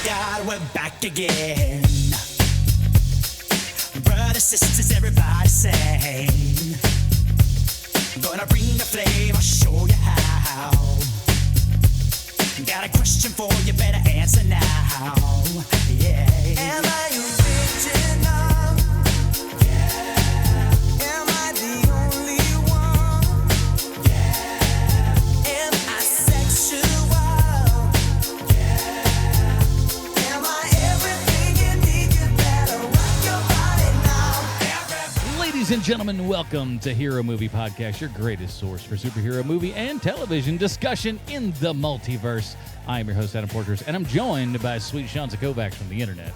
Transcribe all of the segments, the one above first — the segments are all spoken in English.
God, we're back again. Brothers, sisters, everybody sing. Gonna bring the flame, I'll show you how. Got a question for you, better answer now. Yeah. Am I original? Yeah. Am I the only one? Yeah. Am I sexual? Yeah. Am I everything you need? You better rock your body now. Ladies and gentlemen, welcome to Hero Movie Podcast, your greatest source for superhero movie and television discussion in the multiverse. I am your host, Adam Porters, and I'm joined by sweet Shanza Kovacs from the internet.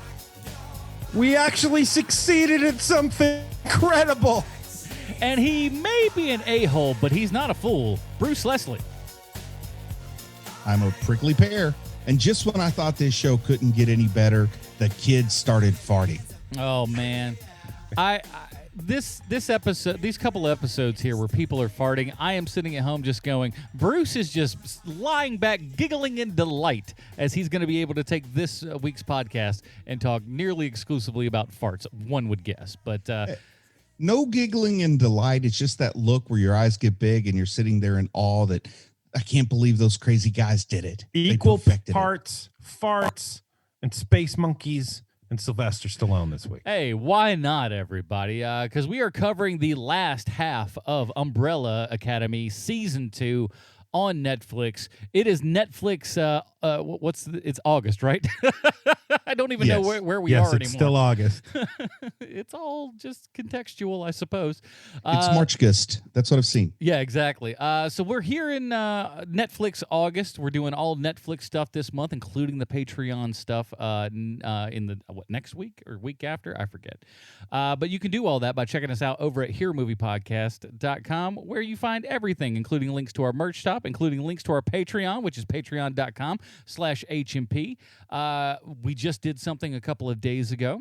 We actually succeeded at something incredible. And he may be an a-hole, but he's not a fool. Bruce Leslie. I'm a prickly pear. And just when I thought this show couldn't get any better, the kids started farting. Oh, man. This episode, these couple episodes here where people are farting, I am sitting at home just going, Bruce is just lying back, giggling in delight as he's going to be able to take this week's podcast and talk nearly exclusively about farts, one would guess. But no giggling and delight. It's just that look where your eyes get big and you're sitting there in awe that I can't believe those crazy guys did it. Equal parts, farts, and space monkeys. And Sylvester Stallone this week. Hey, why not, everybody? Because we are covering the last half of Umbrella Academy Season 2 on Netflix. It is Netflix, it's August, right? I don't even know where we are anymore. Yes, it's still August. It's all just contextual, I suppose. It's Marchgust. That's what I've seen. Yeah, exactly. So we're here in Netflix August. We're doing all Netflix stuff this month, including the Patreon stuff in the next week or week after? I forget. But you can do all that by checking us out over at HeroMoviePodcast.com, where you find everything, including links to our merch shop, including links to our Patreon, which is patreon.com/HMP. We just did something a couple of days ago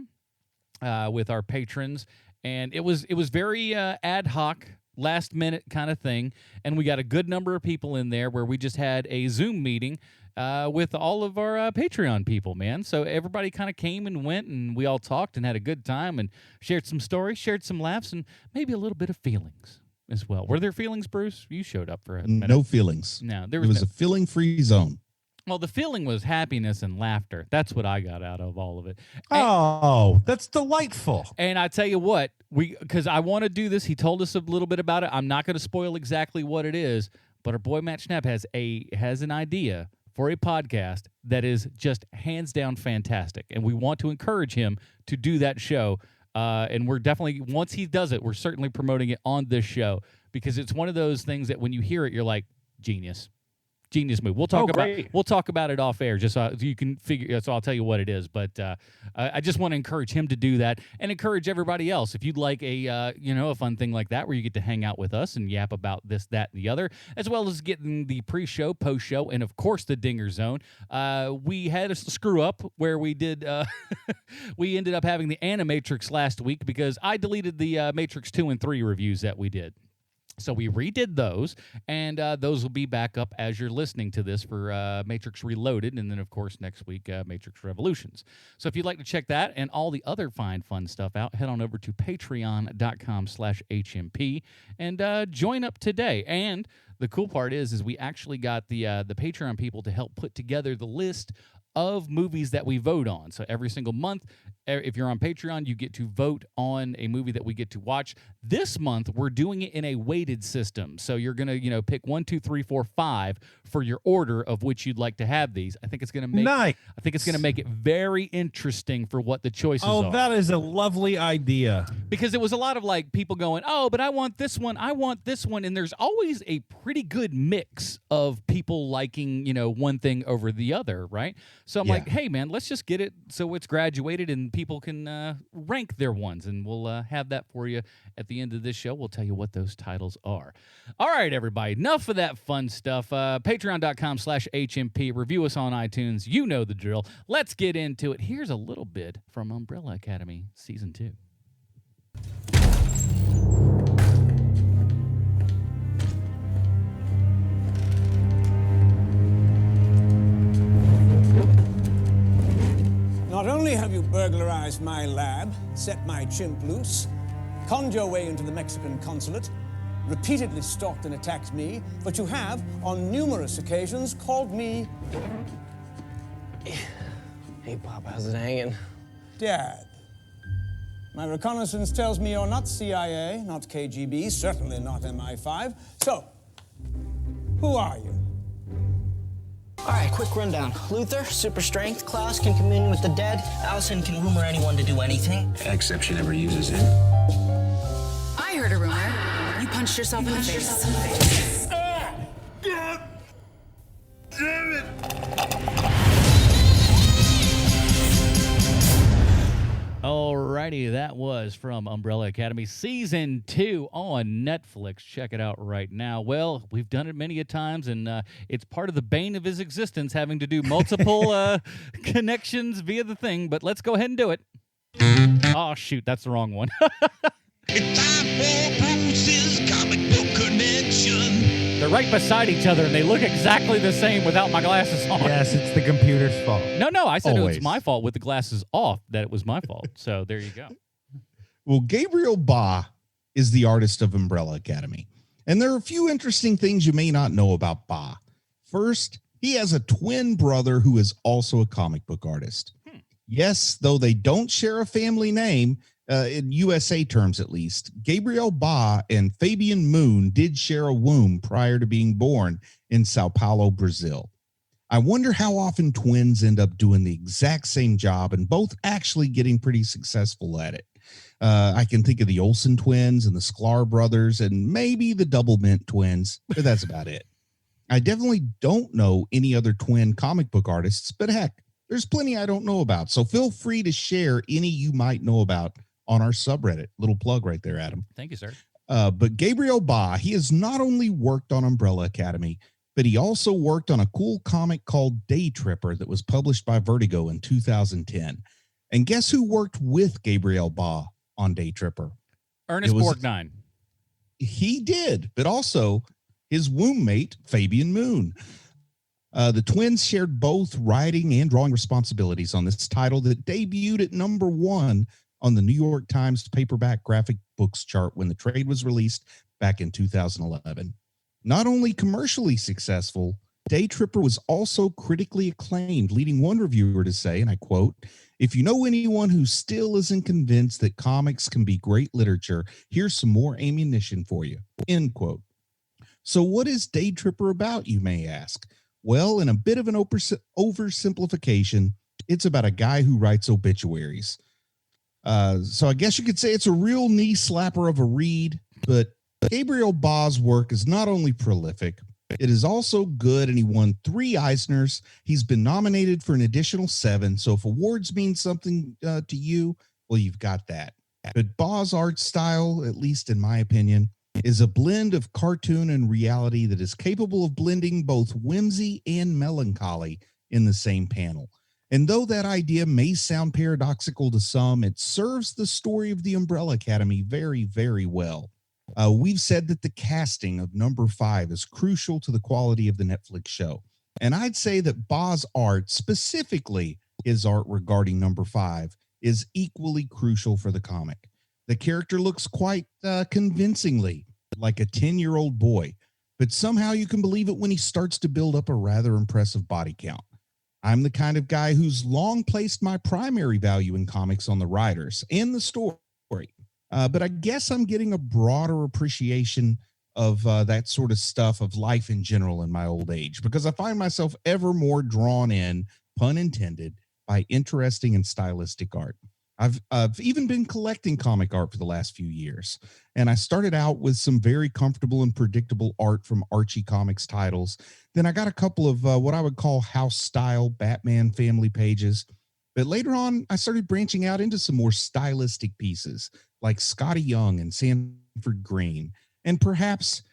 with our patrons, and it was very ad hoc, last minute kind of thing, and we got a good number of people in there where we just had a Zoom meeting with all of our Patreon people, man. So everybody kind of came and went, and we all talked and had a good time and shared some stories, shared some laughs, and maybe a little bit of feelings as well. Were there feelings, Bruce? You showed up for a minute. No feelings. No, it was a feeling-free zone. Well, the feeling was happiness and laughter. That's what I got out of all of it. That's delightful. And I tell you what, because I want to do this. He told us a little bit about it. I'm not going to spoil exactly what it is, but our boy Matt Schnapp has an idea for a podcast that is just hands down fantastic, and we want to encourage him to do that show. And we're definitely, once he does it, we're certainly promoting it on this show, because it's one of those things that when you hear it, you're like, genius move. We'll talk about it off air, just so you can figure. So I'll tell you what it is. But I just want to encourage him to do that, and encourage everybody else. If you'd like a fun thing like that, where you get to hang out with us and yap about this, that, and the other, as well as getting the pre-show, post-show, and of course the Dinger Zone. We had a screw up where we did. We ended up having the Animatrix last week because I deleted the Matrix 2 and 3 reviews that we did. So we redid those, and those will be back up as you're listening to this for Matrix Reloaded, and then, of course, next week, Matrix Revolutions. So if you'd like to check that and all the other fine, fun stuff out, head on over to patreon.com/HMP and join up today. And the cool part is we actually got the Patreon people to help put together the list of movies that we vote on. So every single month, if you're on Patreon, you get to vote on a movie that we get to watch. This month, we're doing it in a weighted system. So you're going to, pick 1, 2, 3, 4, 5 for your order of which you'd like to have these. I think it's going to make it very interesting for what the choices are. Oh, that is a lovely idea. Because it was a lot of people going, oh, but I want this one, and there's always a pretty good mix of people liking, one thing over the other, right? So I'm like, hey, man, let's just get it so it's graduated and people can rank their ones, and we'll have that for you at the end of this show. We'll tell you what those titles are. All right, everybody, enough of that fun stuff. Patreon.com/HMP. Review us on iTunes. You know the drill. Let's get into it. Here's a little bit from Umbrella Academy Season 2. Not only have you burglarized my lab, set my chimp loose, conned your way into the Mexican consulate, repeatedly stalked and attacked me, but you have, on numerous occasions, called me... Hey, Pop, how's it hanging? Dad. My reconnaissance tells me you're not CIA, not KGB, certainly not MI5. So, who are you? All right, quick rundown. Luther, super strength. Klaus can commune with the dead. Allison can rumor anyone to do anything. Except she never uses it. I heard a rumor. You punched yourself in the face. God damn it! Alrighty, that was from Umbrella Academy Season 2 on Netflix. Check it out right now. Well, we've done it many a times, and it's part of the bane of his existence, having to do multiple connections via the thing, but let's go ahead and do it. Oh, shoot, that's the wrong one. They're right beside each other, and they look exactly the same without my glasses on. Yes, it's the computer's fault. No, I said Always. it was my fault with the glasses off, that it was my fault. So there you go. Well, Gabriel Ba is the artist of Umbrella Academy. And there are a few interesting things you may not know about Ba. First, he has a twin brother who is also a comic book artist. Yes, though they don't share a family name, in USA terms at least, Gabriel Ba and Fabian Moon did share a womb prior to being born in Sao Paulo, Brazil. I wonder how often twins end up doing the exact same job and both actually getting pretty successful at it. I can think of the Olsen twins and the Sklar brothers and maybe the Double Mint twins, but that's about it. I definitely don't know any other twin comic book artists, but heck, there's plenty I don't know about. So feel free to share any you might know about on our subreddit. Little plug right there, Adam. Thank you, sir. But Gabriel Ba, he has not only worked on Umbrella Academy, but he also worked on a cool comic called Day Tripper that was published by Vertigo in 2010. And guess who worked with Gabriel Ba on Day Tripper? Ernest Borgnine. He did, but also his womb mate, Fabian Moon. The twins shared both writing and drawing responsibilities on this title that debuted at #1 on the New York Times paperback graphic books chart when the trade was released back in 2011. Not only commercially successful, Day Tripper was also critically acclaimed, leading one reviewer to say, and I quote, "If you know anyone who still isn't convinced that comics can be great literature, here's some more ammunition for you," end quote. So what is Day Tripper about, you may ask? Well, in a bit of an oversimplification, it's about a guy who writes obituaries. So I guess you could say it's a real knee slapper of a read, but Gabriel Ba's work is not only prolific, it is also good, and he won 3 Eisners. He's been nominated for an additional 7, so if awards mean something to you, well, you've got that. But Ba's art style, at least in my opinion, is a blend of cartoon and reality that is capable of blending both whimsy and melancholy in the same panel. And though that idea may sound paradoxical to some, it serves the story of the Umbrella Academy very, very well. We've said that the casting of #5 is crucial to the quality of the Netflix show. And I'd say that Ba's art, specifically his art regarding #5, is equally crucial for the comic. The character looks quite convincingly like a 10-year-old boy, but somehow you can believe it when he starts to build up a rather impressive body count. I'm the kind of guy who's long placed my primary value in comics on the writers and the story. But I guess I'm getting a broader appreciation of that sort of stuff of life in general in my old age, because I find myself ever more drawn in, pun intended, by interesting and stylistic art. I've even been collecting comic art for the last few years, and I started out with some very comfortable and predictable art from Archie Comics titles. Then I got a couple of what I would call house style Batman family pages. But later on, I started branching out into some more stylistic pieces like Scotty Young and Sanford Green. And perhaps,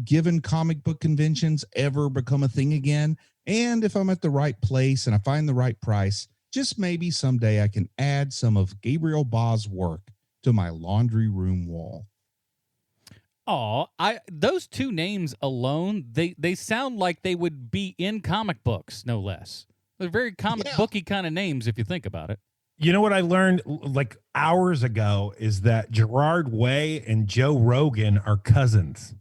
given comic book conventions ever become a thing again, and if I'm at the right place and I find the right price, just maybe someday I can add some of Gabriel Ba's work to my laundry room wall. Oh, those 2 names alone, they sound like they would be in comic books, no less. They're very comic booky kind of names if you think about it. You know what I learned like hours ago is that Gerard Way and Joe Rogan are cousins.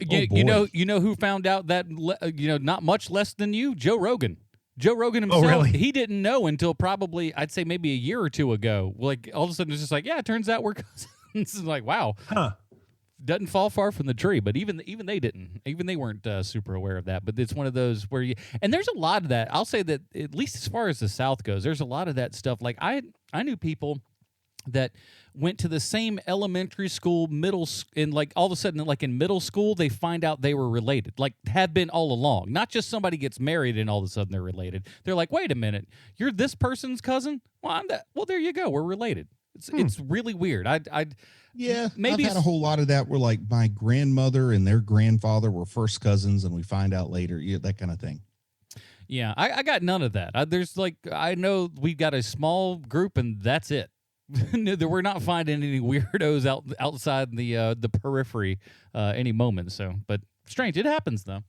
You know who found out that not much less than you? Joe Rogan. Joe Rogan himself, really? He didn't know until probably, I'd say maybe a year or two ago. Like, all of a sudden, it's just like, yeah, it turns out we're cousins. It's like, wow. Huh. Doesn't fall far from the tree, but even they didn't. Even they weren't super aware of that. But it's one of those where and there's a lot of that. I'll say that, at least as far as the South goes, there's a lot of that stuff. Like, I knew people that went to the same elementary school, and like all of a sudden, like in middle school, they find out they were related, like have been all along. Not just somebody gets married and all of a sudden they're related. They're like, wait a minute, you're this person's cousin? Well, I'm that. Well, there you go. We're related. It's really weird. Yeah, maybe I've had a whole lot of that where like my grandmother and their grandfather were first cousins, and we find out later, that kind of thing. Yeah, I got none of that. I know we've got a small group, and that's it. We're not finding any weirdos outside the periphery any moment. So, but strange, it happens though.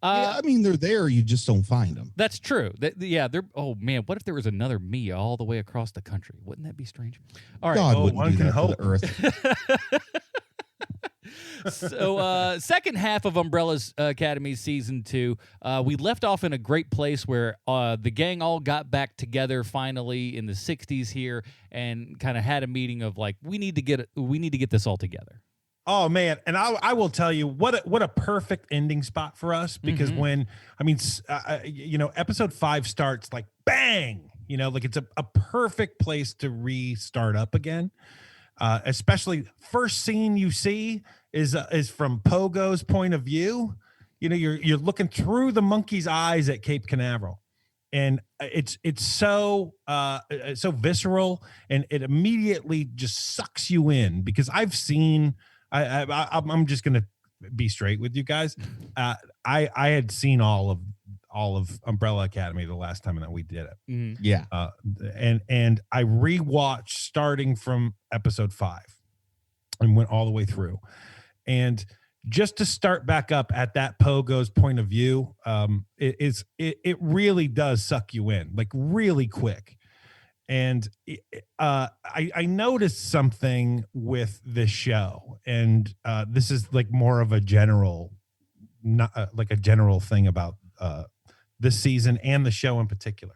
Yeah, I mean, they're there. You just don't find them. That's true. They're. Oh man, what if there was another me all the way across the country? Wouldn't that be strange? All right, God wouldn't one do can that hope. to the Earth. So, second half of Umbrella's Academy season 2, we left off in a great place where the gang all got back together finally in the 60s here, and kind of had a meeting of like, we need to get this all together. Oh man, and I will tell you what a perfect ending spot for us, because when episode 5 starts like bang, like it's a perfect place to restart up again. Especially first scene you see is from Pogo's point of view. You're looking through the monkey's eyes at Cape Canaveral, and it's so visceral, and it immediately just sucks you in, because I've seen. I'm just gonna be straight with you guys. I had seen all of Umbrella Academy the last time that we did it. Mm-hmm. Yeah. And I rewatched starting from episode 5 and went all the way through. And just to start back up at that Pogo's point of view, it really does suck you in, like really quick. And I noticed something with this show, and this is like more of a general, not like a general thing about this season and the show in particular,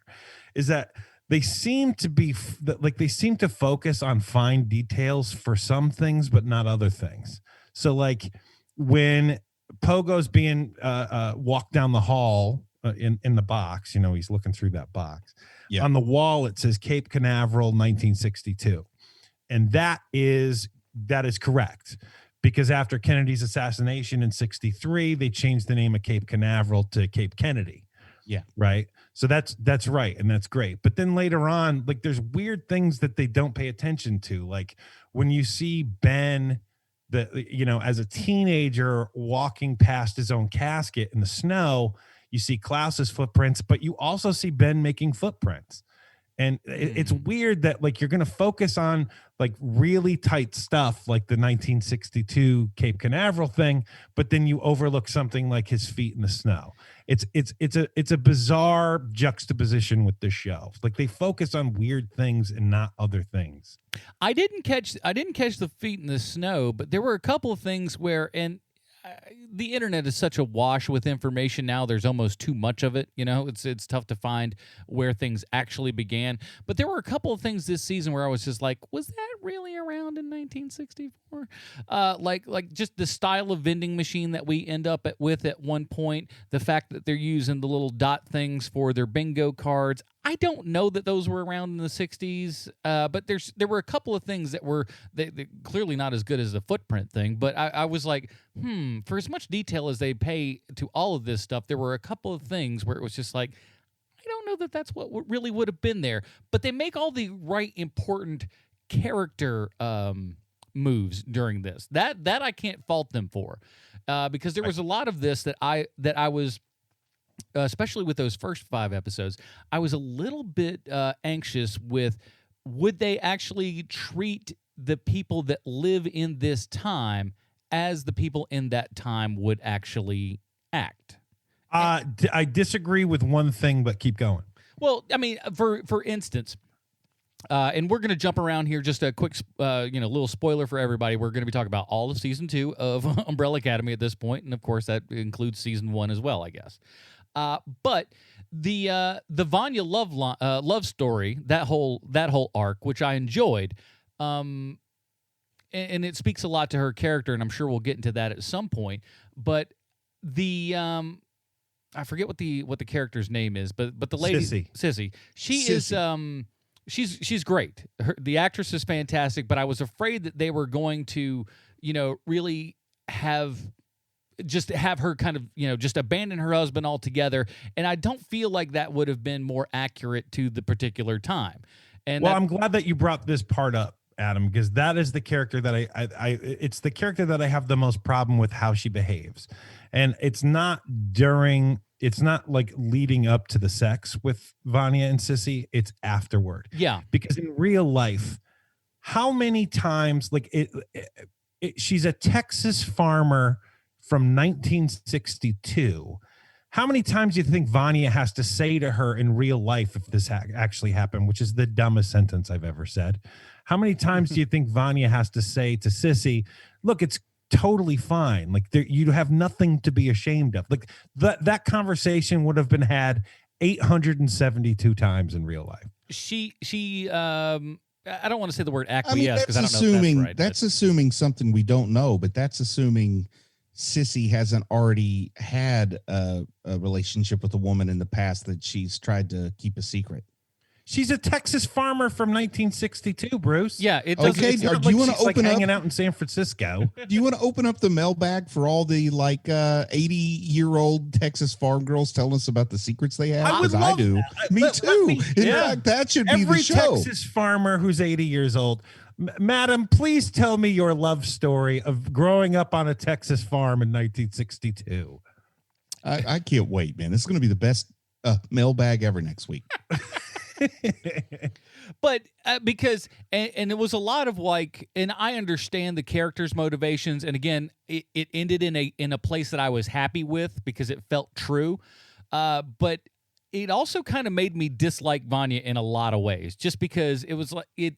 is that they seem to focus on fine details for some things, but not other things. So like when Pogo's being walked down the hall in the box, he's looking through that box. Yeah. On the wall, it says Cape Canaveral 1962. And that is correct, because after Kennedy's assassination in 63, they changed the name of Cape Canaveral to Cape Kennedy. Yeah. Right. So that's right. And that's great. But then later on, like there's weird things that they don't pay attention to. Like when you see Ben, as a teenager walking past his own casket in the snow, you see Klaus's footprints, but you also see Ben making footprints. And it's weird that like you're going to focus on like really tight stuff like the 1962 Cape Canaveral thing, but then you overlook something like his feet in the snow. It's a bizarre juxtaposition with this show. Like they focus on weird things and not other things. I didn't catch the feet in the snow, but there were a couple of things where, and the internet is such a wash with information now. There's almost too much of it. It's tough to find where things actually began. But there were a couple of things this season where I was just like, was that really around in 1964? Like just the style of vending machine that we end up with at one point, the fact that they're using the little dot things for their bingo cards. I don't know that those were around in the 60s, but there were a couple of things that were they clearly not as good as the footprint thing. But I was like, for as much detail as they pay to all of this stuff, there were a couple of things where it was just like, I don't know that that's what really would have been there. But they make all the right important character moves during this. That I can't fault them for, because there was a lot of this that I was. Especially with those first 5 episodes, I was a little bit anxious with, would they actually treat the people that live in this time as the people in that time would actually act? I disagree with one thing, but keep going. Well, I mean, for instance, and we're going to jump around here. Just a quick, little spoiler for everybody. We're going to be talking about all of season 2 of Umbrella Academy at this point, and of course that includes season 1 as well, I guess. But the Vanya love story, that whole arc, which I enjoyed, and it speaks a lot to her character, and I'm sure we'll get into that at some point. But I forget what the character's name is, but the lady Sissy. She's great. The actress is fantastic, but I was afraid that they were going to, really have her kind of, just abandon her husband altogether, and I don't feel like that would have been more accurate to the particular time. And I'm glad that you brought this part up, Adam, because that is the character that it's the character that I have the most problem with how she behaves. And it's not like leading up to the sex with Vanya and Sissy. It's afterward. Yeah. Because in real life, how many times, she's a Texas farmer from 1962. How many times do you think Vanya has to say to her in real life if this actually happened, which is the dumbest sentence I've ever said? How many times do you think Vanya has to say to Sissy, look, it's totally fine. Like you have nothing to be ashamed of. Like that conversation would have been had 872 times in real life. I don't want to say the word acquiesce because I don't know if that's right. That's assuming something we don't know, but that's assuming Sissy hasn't already had a relationship with a woman in the past that she's tried to keep a secret. She's a Texas farmer from 1962, Bruce. Yeah, it does. Okay, do you want to open up hanging out in San Francisco? Do you want to open up the mailbag for all the 80-year-old Texas farm girls telling us about the secrets they have? Because I do. Me too. In fact, that should be the show. Every Texas farmer who's 80 years old, madam, please tell me your love story of growing up on a Texas farm in 1962. I can't wait, man. This is going to be the best mailbag ever next week. But because and it was a lot of and I understand the character's motivations, and again, it ended in a place that I was happy with because it felt true. But it also kind of made me dislike Vanya in a lot of ways, just because it was like okay.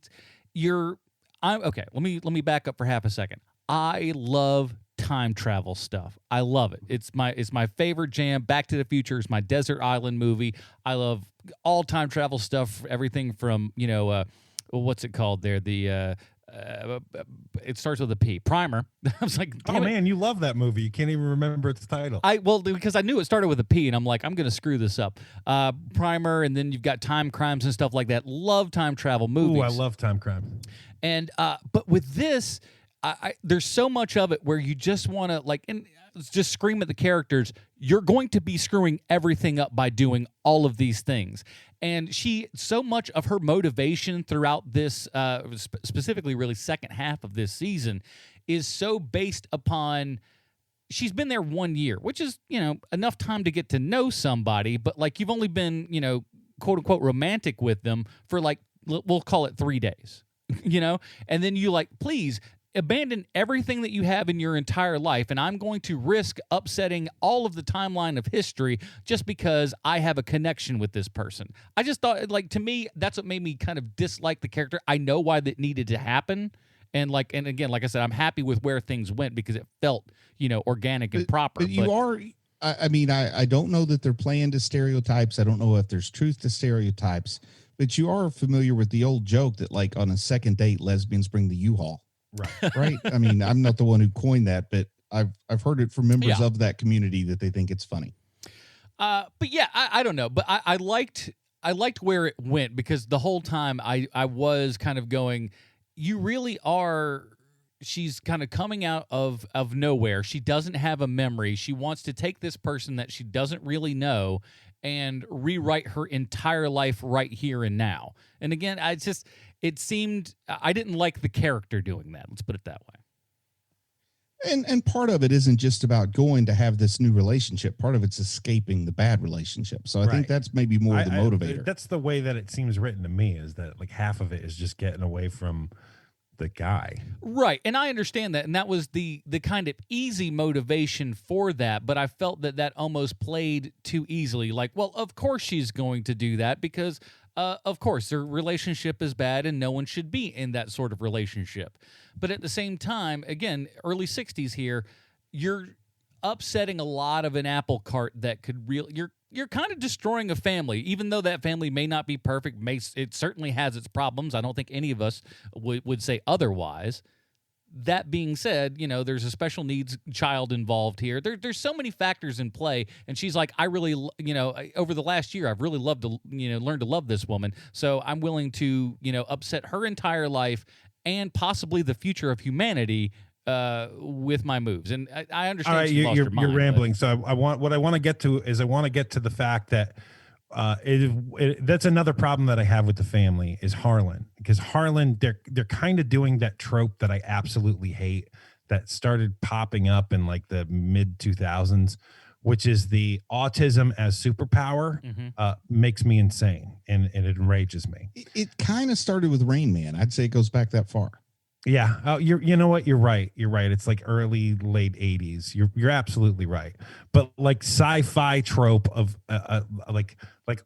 Let me back up for half a second. I love time travel stuff. I love it. It's my favorite jam. Back to the Future is my desert island movie. I love all time travel stuff. Everything from what's it called there? The it starts with a P. Primer. I was like, oh man, you love that movie. You can't even remember its title. Because I knew it started with a P, and I'm like, I'm going to screw this up. Primer, and then you've got Time Crimes and stuff like that. Love time travel movies. Ooh, I love time crime. And but with this, there's so much of it where you just want to and just scream at the characters. You're going to be screwing everything up by doing all of these things. And so much of her motivation throughout this, specifically really second half of this season, is so based upon she's been there 1 year, which is, enough time to get to know somebody, but you've only been, quote unquote romantic with them for we'll call it 3 days, and then you please abandon everything that you have in your entire life, and I'm going to risk upsetting all of the timeline of history just because I have a connection with this person. I just thought, to me, that's what made me kind of dislike the character. I know why that needed to happen, and again, like I said, I'm happy with where things went because it felt, organic and proper. But you are. I mean, I don't know that they're playing to stereotypes. I don't know if there's truth to stereotypes, but you are familiar with the old joke that on a second date, lesbians bring the U-Haul. Right. I mean, I'm not the one who coined that, but I've heard it from members of that community that they think it's funny. But yeah, I don't know, but I liked where it went because the whole time I was kind of going, you really are. She's kind of coming out of nowhere. She doesn't have a memory. She wants to take this person that she doesn't really know and rewrite her entire life right here and now. And again, it seemed I didn't like the character doing that. Let's put it that way. And part of it isn't just about going to have this new relationship. Part of it's escaping the bad relationship. So I think that's maybe more the motivator. That's the way that it seems written to me, is that half of it is just getting away from the guy. Right. And I understand that. And that was the kind of easy motivation for that. But I felt that almost played too easily. Like, well, of course she's going to do that because, of course, their relationship is bad and no one should be in that sort of relationship. But at the same time, again, early 60s here, you're upsetting a lot of an apple cart that could really, you're kind of destroying a family, even though that family may not be perfect. It certainly has its problems. I don't think any of us would say otherwise. That being said, there's a special needs child involved here. There's so many factors in play. And she's like, I really, over the last year, I've really loved to, learn to love this woman. So I'm willing to, upset her entire life and possibly the future of humanity with my moves. And I understand. All right, you're rambling. So I want to get to the fact that that's another problem that I have with the family is Harlan, because Harlan, they're kind of doing that trope that I absolutely hate that started popping up in like the mid 2000s, which is the autism as superpower. Makes me insane and it enrages me. It kind of started with Rain Man. I'd say it goes back that far. Yeah. Oh, you know what? You're right. It's like late 80s. You're absolutely right. But like sci-fi trope of like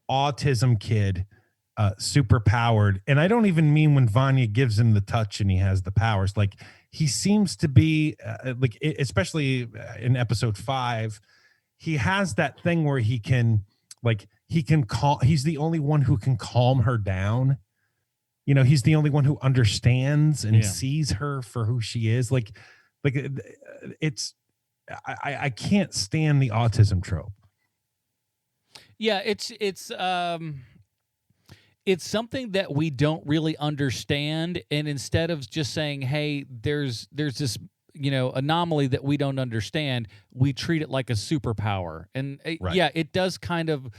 autism kid, super powered. And I don't even mean when Vanya gives him the touch and he has the powers. Like he seems to be especially in episode 5, he has that thing where he's the only one who can calm her down. He's the only one who understands and sees her for who she is. I can't stand the autism trope. Yeah, it's something that we don't really understand, and instead of just saying, "Hey, there's this anomaly that we don't understand," we treat it like a superpower, and it does kind of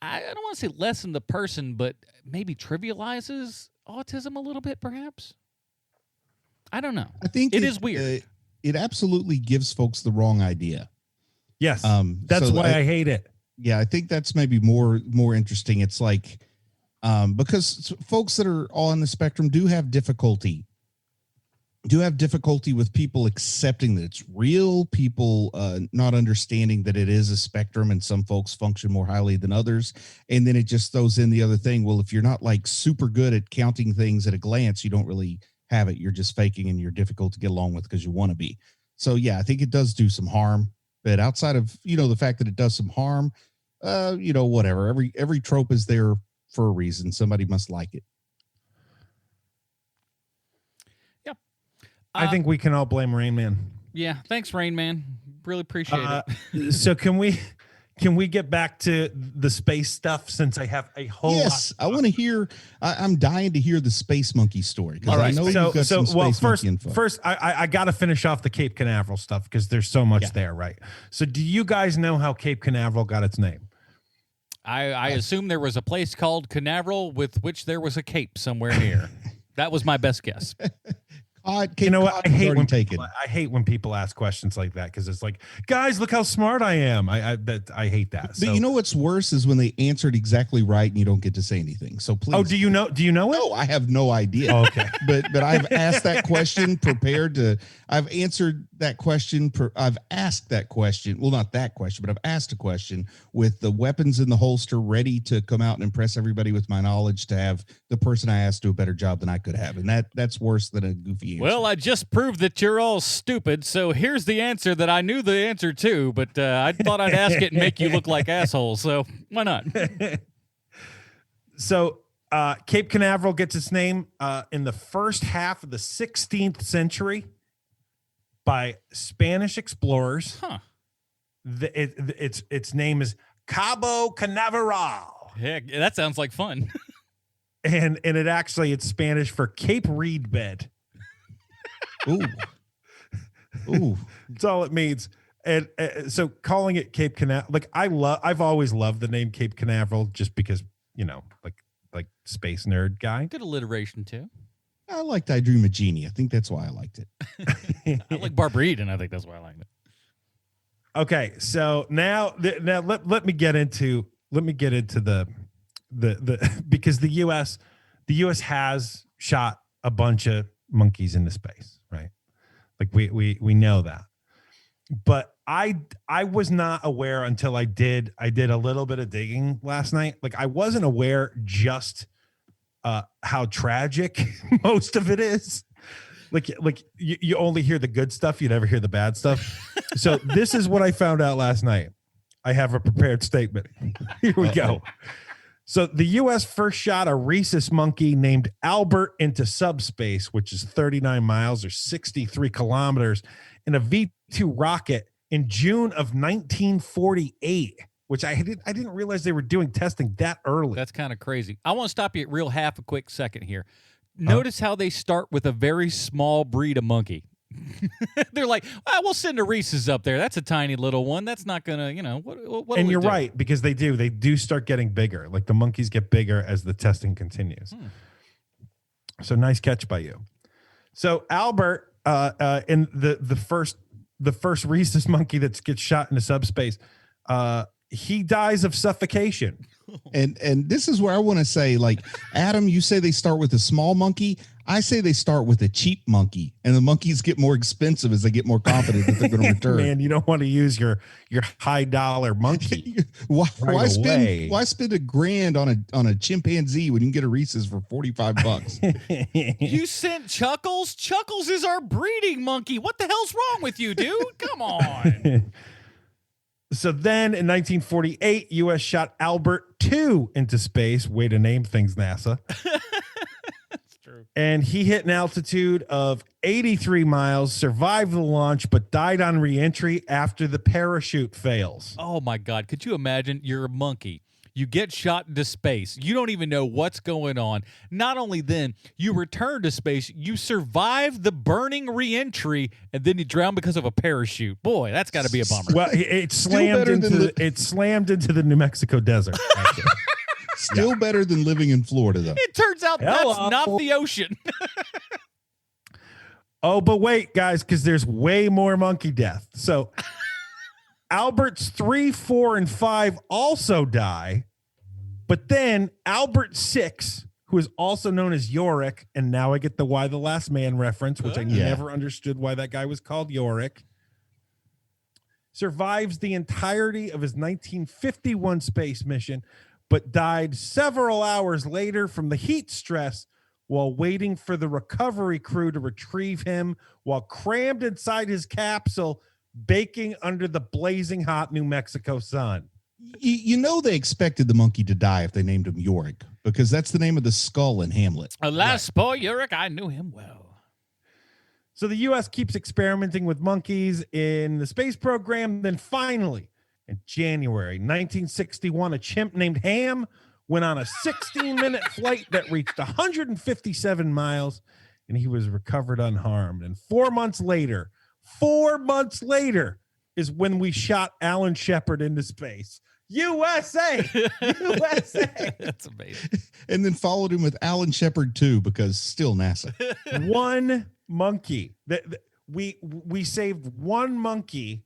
I don't want to say lessen the person, but maybe trivializes autism a little bit, perhaps. I don't know. I think it is weird. It absolutely gives folks the wrong idea. Yes, that's why I hate it. Yeah, I think that's maybe more interesting. It's like because folks that are on the spectrum do have difficulty with people accepting that it's real, people not understanding that it is a spectrum and some folks function more highly than others. And then it just throws in the other thing. Well, if you're not like super good at counting things at a glance, you don't really have it. You're just faking and you're difficult to get along with because you want to be. So, yeah, I think it does do some harm. But outside of, the fact that it does some harm, whatever. Every trope is there for a reason. Somebody must like it. I think we can all blame Rain Man. Yeah, thanks, Rain Man. Really appreciate it. So can we get back to the space stuff since I have a whole lot? Yes, I want to hear. I'm dying to hear the Space Monkey story. All right. I know you've got some Space Monkey info. First, I got to finish off the Cape Canaveral stuff because there's so much there, right? So do you guys know how Cape Canaveral got its name? I assume there was a place called Canaveral with which there was a cape somewhere near. That was my best guess. You know what? I hate when people ask questions like that because it's like, guys, look how smart I am. I hate that. But you know what's worse is when they answered exactly right and you don't get to say anything. So please. Oh, do you know it? No, I have no idea. Oh, okay. But I've asked that question I've answered that question. I've asked that question. Well, not that question, but I've asked a question with the weapons in the holster ready to come out and impress everybody with my knowledge to have the person I asked do a better job than I could have. And that's worse than a goofy answer. Well, I just proved that you're all stupid, so here's the answer that I knew the answer to, but I thought I'd ask it and make you look like assholes, so why not? So Cape Canaveral gets its name in the first half of the 16th century by Spanish explorers. Huh. Its name is Cabo Canaveral. Heck, that sounds like fun. and it's Spanish for Cape Reed Bed. Ooh, that's all it means. And so calling it Cape Canaveral, like I've always loved the name Cape Canaveral just because, like space nerd guy. Good alliteration too. I liked I Dream of Genie. I think that's why I liked it. I like Barbara Eden. I think that's why I liked it. Okay, so now let me get into the because the U.S. has shot a bunch of monkeys into space, right? Like we know that. But I was not aware until I did a little bit of digging last night. Like I wasn't aware just how tragic most of it is. Like you only hear the good stuff, you never hear the bad stuff. So this is what I found out last night. I have a prepared statement. Here we go. So the U.S. first shot a rhesus monkey named Albert into subspace, which is 39 miles or 63 kilometers, in a V-2 rocket in June of 1948, which I didn't realize they were doing testing that early. That's kind of crazy. I want to stop you at real half a quick second here. Notice how they start with a very small breed of monkey. They're like, we'll send a rhesus up there. That's a tiny little one. That's not gonna, what and you're right, because they do start getting bigger. Like the monkeys get bigger as the testing continues. So nice catch by you. So Albert, in the first rhesus monkey that gets shot into subspace, he dies of suffocation. And this is where I want to say, like, Adam, you say they start with a small monkey. I say they start with a cheap monkey, and the monkeys get more expensive as they get more confident that they're going to return. Man, you don't want to use your high dollar monkey. why spend $1,000 on a chimpanzee when you can get a rhesus for $45? You sent Chuckles? Chuckles is our breeding monkey. What the hell's wrong with you, dude? Come on. So then in 1948, U.S. shot Albert II into space. Way to name things, NASA. That's true. And he hit an altitude of 83 miles, survived the launch, but died on reentry after the parachute fails. Oh, my God. Could you imagine? You're a monkey. You get shot into space. You don't even know what's going on. Not only then, you return to space, you survive the burning reentry, and then you drown because of a parachute. Boy, that's got to be a bummer. Well, it slammed into the New Mexico desert. Still better than living in Florida, though. It turns out that's not the ocean. Oh, but wait, guys, because there's way more monkey death. So Alberts 3, 4, and 5 also die. But then Albert 6, who is also known as Yorick, and now I get the Why the Last Man reference, which I never understood why that guy was called Yorick, survives the entirety of his 1951 space mission, but died several hours later from the heat stress while waiting for the recovery crew to retrieve him while crammed inside his capsule, baking under the blazing hot New Mexico sun. You know they expected the monkey to die if they named him Yorick, because that's the name of the skull in Hamlet. Alas, poor Yorick, I knew him well. So the U.S. keeps experimenting with monkeys in the space program. Then finally, in January 1961, a chimp named Ham went on a 16-minute flight that reached 157 miles, and he was recovered unharmed. And 4 months later is when we shot Alan Shepard into space. USA! USA! That's amazing. And then followed him with Alan Shepard too, because still NASA. One monkey. We saved one monkey.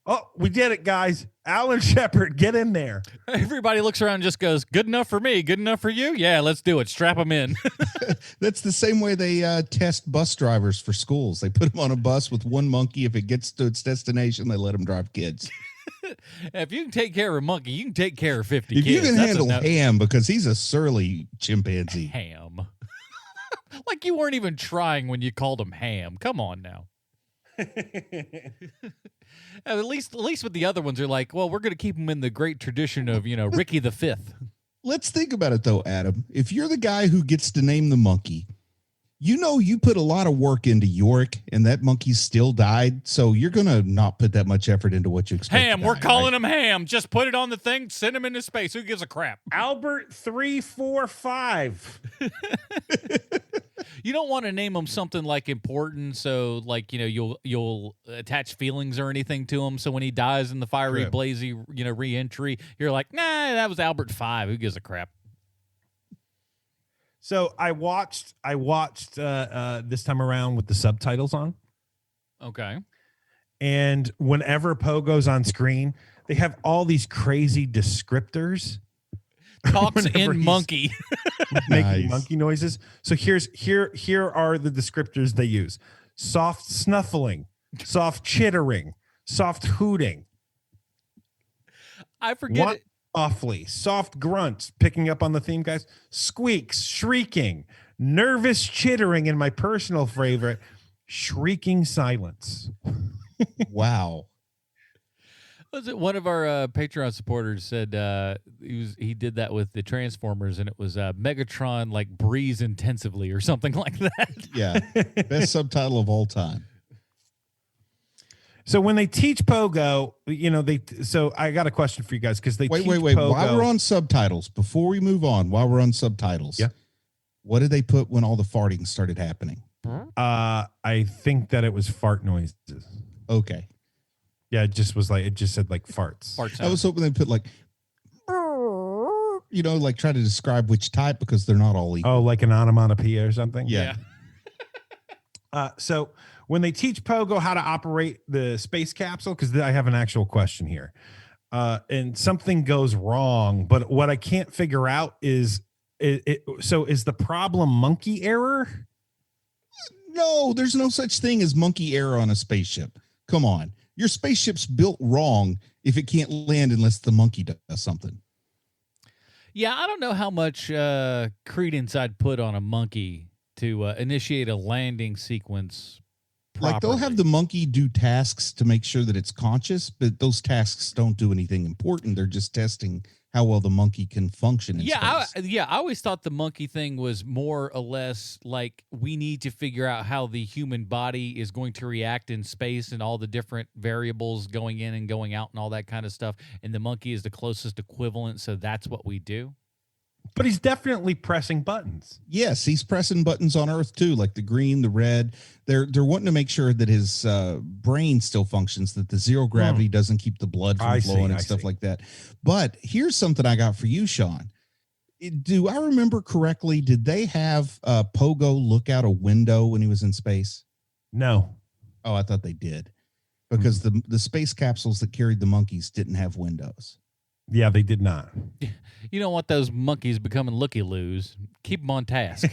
Oh, we did it, guys. Alan Shepard, get in there. Everybody looks around and just goes, good enough for me, good enough for you? Yeah, let's do it. Strap them in. That's the same way they test bus drivers for schools. They put them on a bus with one monkey. If it gets to its destination, they let them drive kids. If you can take care of a monkey, you can take care of 50 if kids. you can handle Ham, because he's a surly chimpanzee. Ham. Like you weren't even trying when you called him Ham. Come on now. At least with the other ones, they're like, well, we're going to keep them in the great tradition of, Ricky the Fifth. Let's think about it, though, Adam. If you're the guy who gets to name the monkey, you put a lot of work into Yorick, and that monkey still died. So you're going to not put that much effort into what you expect. Ham, we're calling him Ham. Just put it on the thing, send him into space. Who gives a crap? Albert 3, 4, 5. You don't want to name him something like important, so like you'll attach feelings or anything to him. So when he dies in the fiery, blazy re-entry, you're like, nah, that was Albert 5. Who gives a crap? So I watched this time around with the subtitles on. Okay. And whenever Poe goes on screen, they have all these crazy descriptors. Talks Whenever in he's monkey. making Nice. monkey noises. So here are the descriptors they use: soft snuffling, soft chittering, soft hooting, I forget want it. awfully, soft grunts, picking up on the theme, guys, squeaks, shrieking, nervous chittering, and my personal favorite, shrieking silence. Wow. Was it one of our Patreon supporters said he did that with the Transformers, and it was Megatron like breathes intensively or something like that. Yeah. Best subtitle of all time. So when they teach Pogo, so I got a question for you guys because they Wait. teach While Pogo. we're on subtitles, before we move on, while we're on subtitles, Yeah. what did they put when all the farting started happening? I think that it was fart noises. Okay. Yeah, it just said like farts. Fart I sound. was hoping they put like, like try to describe which type because they're not all equal. Oh, like an onomatopoeia or something? Yeah. So when they teach Pogo how to operate the space capsule, because I have an actual question here, and something goes wrong, but what I can't figure out is, so is the problem monkey error? No, there's no such thing as monkey error on a spaceship. Come on. Your spaceship's built wrong if it can't land unless the monkey does something. Yeah, I don't know how much credence I'd put on a monkey to initiate a landing sequence. Like they'll have properly. the monkey do tasks to make sure that it's conscious, but those tasks don't do anything important. They're just testing how well the monkey can function in space. I always thought the monkey thing was more or less like we need to figure out how the human body is going to react in space and all the different variables going in and going out and all that kind of stuff. And the monkey is the closest equivalent, so that's what we do. But he's definitely pressing buttons. Yes, he's pressing buttons on Earth too, like the green, the red. They're wanting to make sure that his brain still functions, that the zero gravity doesn't keep the blood from flowing and stuff like that. But here's something I got for you, Sean. Do I remember correctly? Did they have Pogo look out a window when he was in space? No. Oh, I thought they did, because the space capsules that carried the monkeys didn't have windows. Yeah, they did not. You don't want those monkeys becoming looky-loos. Keep them on task.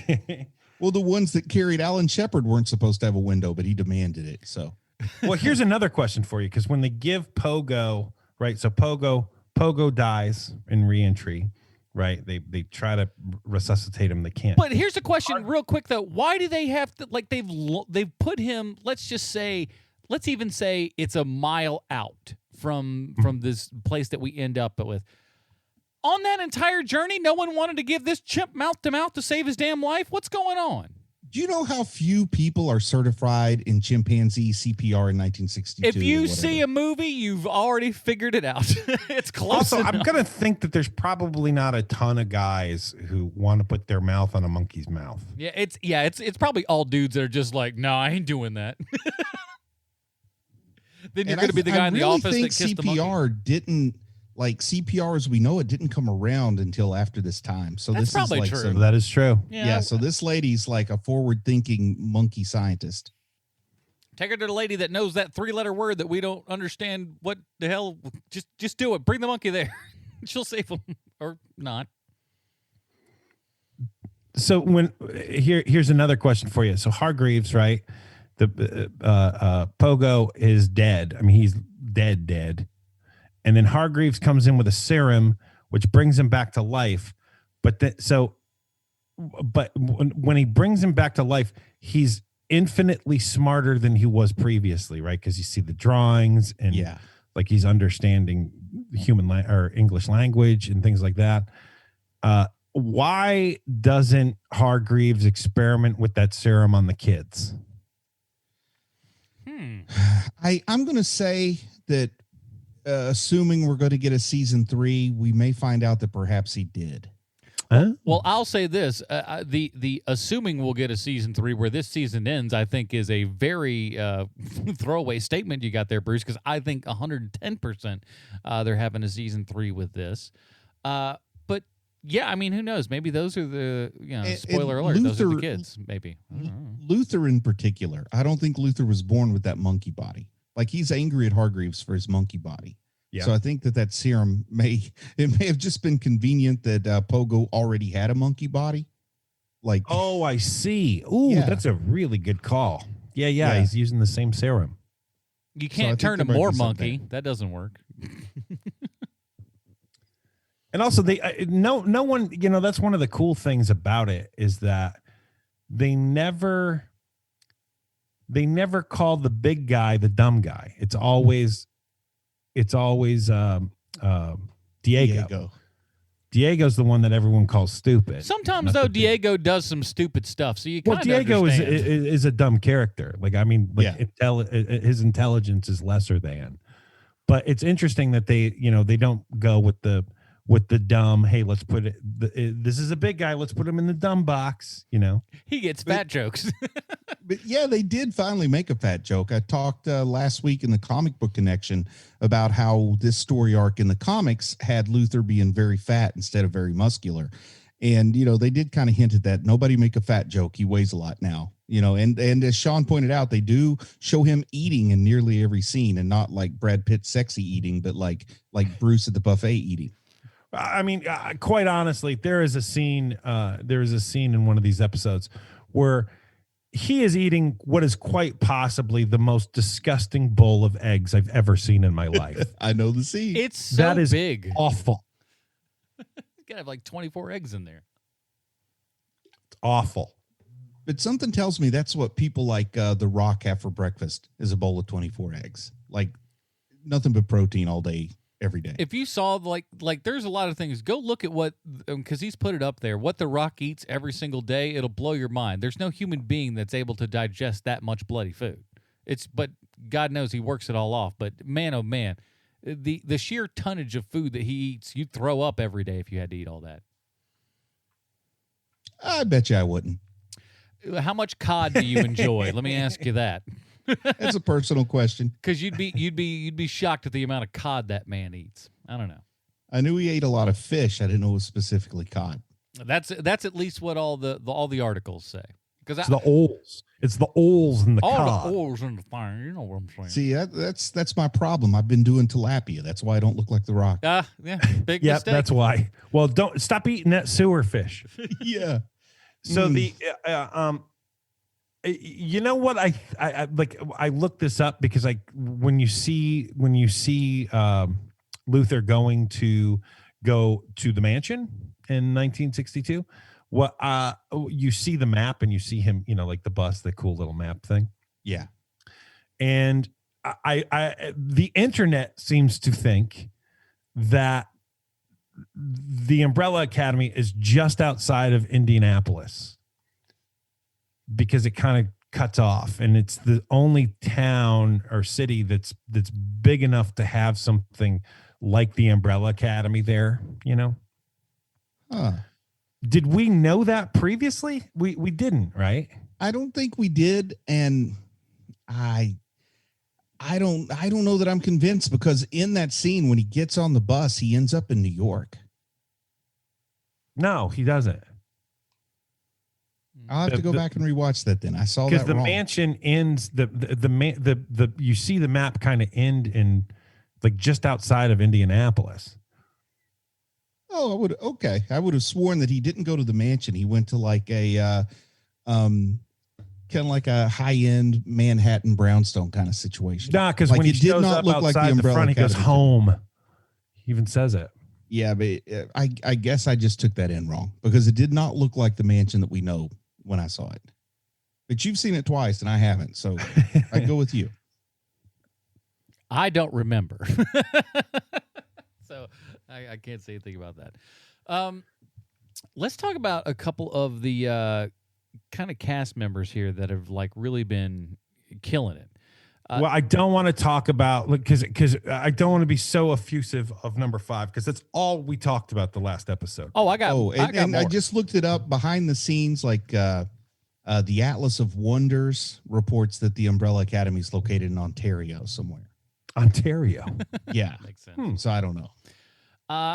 Well, the ones that carried Alan Shepard weren't supposed to have a window, but he demanded it. So, Well, here's another question for you, because when they give Pogo, right? So Pogo dies in reentry, right? They try to resuscitate him. They can't. But here's a question real quick, though. Why do they have to, like, they've put him, let's even say it's a mile out from this place that we end up with. On that entire journey, no one wanted to give this chimp mouth to mouth to save his damn life. What's going on? do you know how few people are certified in chimpanzee CPR in 1962? If you see a movie, you've already figured it out. It's close Also, enough. I'm gonna think that there's probably not a ton of guys who want to put their mouth on a monkey's mouth. It's probably all dudes that are just like, no, I ain't doing that. Then you're going to be the guy in the office that kissed the monkey. CPR as we know it didn't come around until after this time. So That's this probably is like true. some, That is true. yeah. So this lady's like a forward-thinking monkey scientist. Take her to the lady that knows that 3-letter word that we don't understand. What the hell? Just do it. Bring the monkey there. She'll save him or not. So here's another question for you. So Hargreaves, right? The Pogo is dead. I mean, he's dead. And then Hargreaves comes in with a serum, which brings him back to life. But when he brings him back to life, he's infinitely smarter than he was previously, right? Because you see the drawings and like he's understanding human or English language and things like that. Why doesn't Hargreaves experiment with that serum on the kids? I'm going to say that assuming we're going to get a season 3, we may find out that perhaps he did. Well, I'll say this: the assuming we'll get a season 3 where this season ends, I think is a very throwaway statement you got there, Bruce. Because I think 110% they're having a season 3 with this. But yeah, I mean, who knows? Maybe those are the spoiler alert. Those are the kids. Maybe Luther in particular. I don't think Luther was born with that monkey body. Like he's angry at Hargreaves for his monkey body. Yeah. So I think that serum may have just been convenient that Pogo already had a monkey body. Like, Oh, I see. Ooh, Yeah. that's a really good call. Yeah, Yeah. he's using the same serum. You I can't think turn there him might more be something monkey. That doesn't work. And also, they no one, that's one of the cool things about it is that they never call the big guy the dumb guy. It's always Diego. Diego's the one that everyone calls stupid. Sometimes, not though, the big- Diego does some stupid stuff, so you kind of Diego understand. is a dumb character. Like, I mean, like his intelligence is lesser than. But it's interesting that they don't go with the dumb. Hey, let's put it. This is a big guy. Let's put him in the dumb box. He gets fat jokes. But yeah, they did finally make a fat joke. I talked last week in the Comic Book Connection about how this story arc in the comics had Luther being very fat instead of very muscular. And, they did kind of hint at that. Nobody make a fat joke. He weighs a lot now, and as Sean pointed out, they do show him eating in nearly every scene, and not like Brad Pitt sexy eating, but like Bruce at the buffet eating. I mean, quite honestly, there is a scene in one of these episodes where he is eating what is quite possibly the most disgusting bowl of eggs I've ever seen in my life. I know the scene. It's so that is big. awful. He's got to have like 24 eggs in there. It's awful. But something tells me that's what people like The Rock have for breakfast is a bowl of 24 eggs. Like nothing but protein all day, every day. If you saw like there's a lot of things. Go look at what, because he's put it up there, what The Rock eats every single day. It'll blow your mind. There's no human being that's able to digest that much bloody food. But God knows he works it all off. But man, oh man, the sheer tonnage of food that he eats, you'd throw up every day if you had to eat all that. I bet you I wouldn't. How much cod do you enjoy? Let me ask you that. That's a personal question. Because you'd be shocked at the amount of cod that man eats. I don't know. I knew he ate a lot of fish. I didn't know it was specifically cod. That's at least what all the articles say. Because It's the oils. It's the oils and the all cod. the oils in the fire. You know what I'm saying? See, that's my problem. I've been doing tilapia. That's why I don't look like The Rock. Yeah, big Yeah, mistake. that's why. Well, don't stop eating that sewer fish. Yeah. So you know what I like? I looked this up because when you see Luther going to the mansion in 1962, what you see the map and you see him, like the bus, the cool little map thing. Yeah. And I the internet seems to think that the Umbrella Academy is just outside of Indianapolis because it kind of cuts off, and it's the only town or city that's big enough to have something like the Umbrella Academy there, Huh. Did we know that previously? We didn't, right? I don't think we did, and I don't know that I'm convinced, because in that scene when he gets on the bus, he ends up in New York. No, he doesn't. I'll have to go back and rewatch that then. I saw that Because the wrong. mansion ends the you see the map kind of end in like just outside of Indianapolis. Oh, I would have sworn that he didn't go to the mansion. He went to like a kind of like a high-end Manhattan brownstone kind of situation. Nah, because Like, when he it did shows not up look like the outside the Umbrella front, he goes Academy. home. He even says it. Yeah, but I guess I just took that in wrong, because it did not look like the mansion that we know when I saw it. But you've seen it twice and I haven't, so I go with you. I don't remember. So I can't say anything about that. Let's talk about a couple of the kind of cast members here that have like really been killing it. Well, I don't want to talk about because I don't want to be so effusive of number 5, because that's all we talked about the last episode. Oh, I got I more. just looked it up behind the scenes. Like the Atlas of Wonders reports that the Umbrella Academy is located in Ontario somewhere. Ontario. Yeah, Makes sense. so I don't know.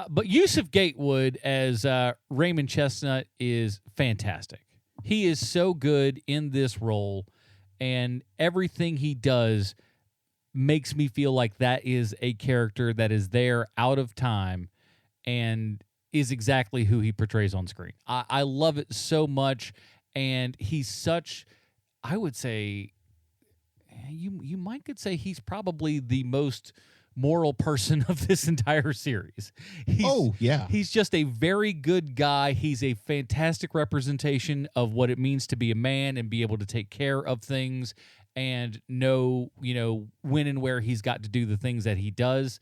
But Yusuf Gatewood as Raymond Chestnut is fantastic. He is so good in this role, and everything he does makes me feel like that is a character that is there out of time and is exactly who he portrays on screen. I love it so much, and he's such, I would say, you might could say he's probably the most moral person of this entire series. He's just a very good guy. He's a fantastic representation of what it means to be a man and be able to take care of things and know, when and where he's got to do the things that he does.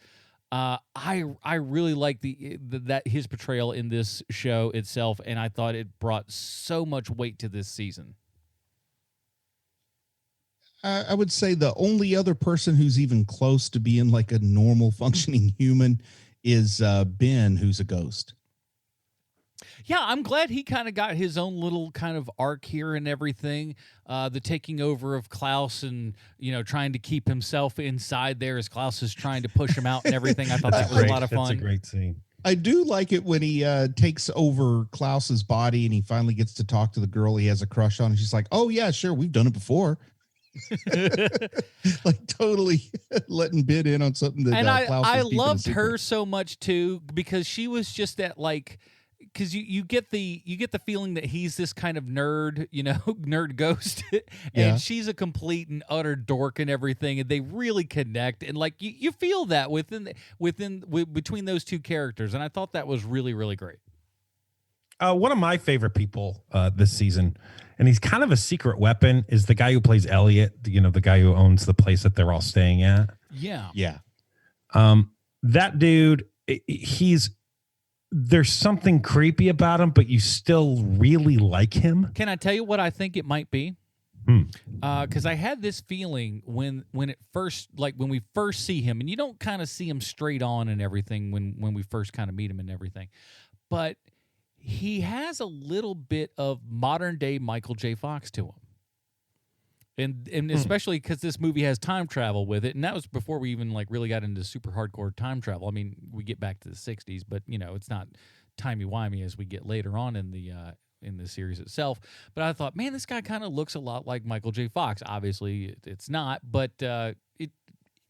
I really like that his portrayal in this show itself, and I thought it brought so much weight to this season. I would say the only other person who's even close to being like a normal functioning human is Ben, who's a ghost. Yeah, I'm glad he kind of got his own little kind of arc here and everything. The taking over of Klaus and, trying to keep himself inside there as Klaus is trying to push him out and everything. I thought that was a lot of fun. That's a great scene. I do like it when he takes over Klaus's body and he finally gets to talk to the girl he has a crush on. And she's like, oh, yeah, sure. We've done it before. Like totally letting Ben in on something that and I Klaus was loved her so much too, because she was just that, like, because you get the feeling that he's this kind of nerd, nerd ghost, and she's a complete and utter dork and everything, and they really connect, and like you feel that between those two characters, and I thought that was really, really great. One of my favorite people this season, and he's kind of a secret weapon, is the guy who plays Elliot, the guy who owns the place that they're all staying at. Yeah. Yeah. That dude, there's something creepy about him, but you still really like him. Can I tell you what I think it might be? Because I had this feeling when we first see him, and you don't kind of see him straight on and everything when we first kind of meet him and everything, but he has a little bit of modern day Michael J. Fox to him. And especially because this movie has time travel with it, and that was before we even really got into super hardcore time travel. I mean, we get back to the 60s, but it's not timey-wimey as we get later on in the series itself. But I thought, man, this guy kind of looks a lot like Michael J. Fox. Obviously, it's not, but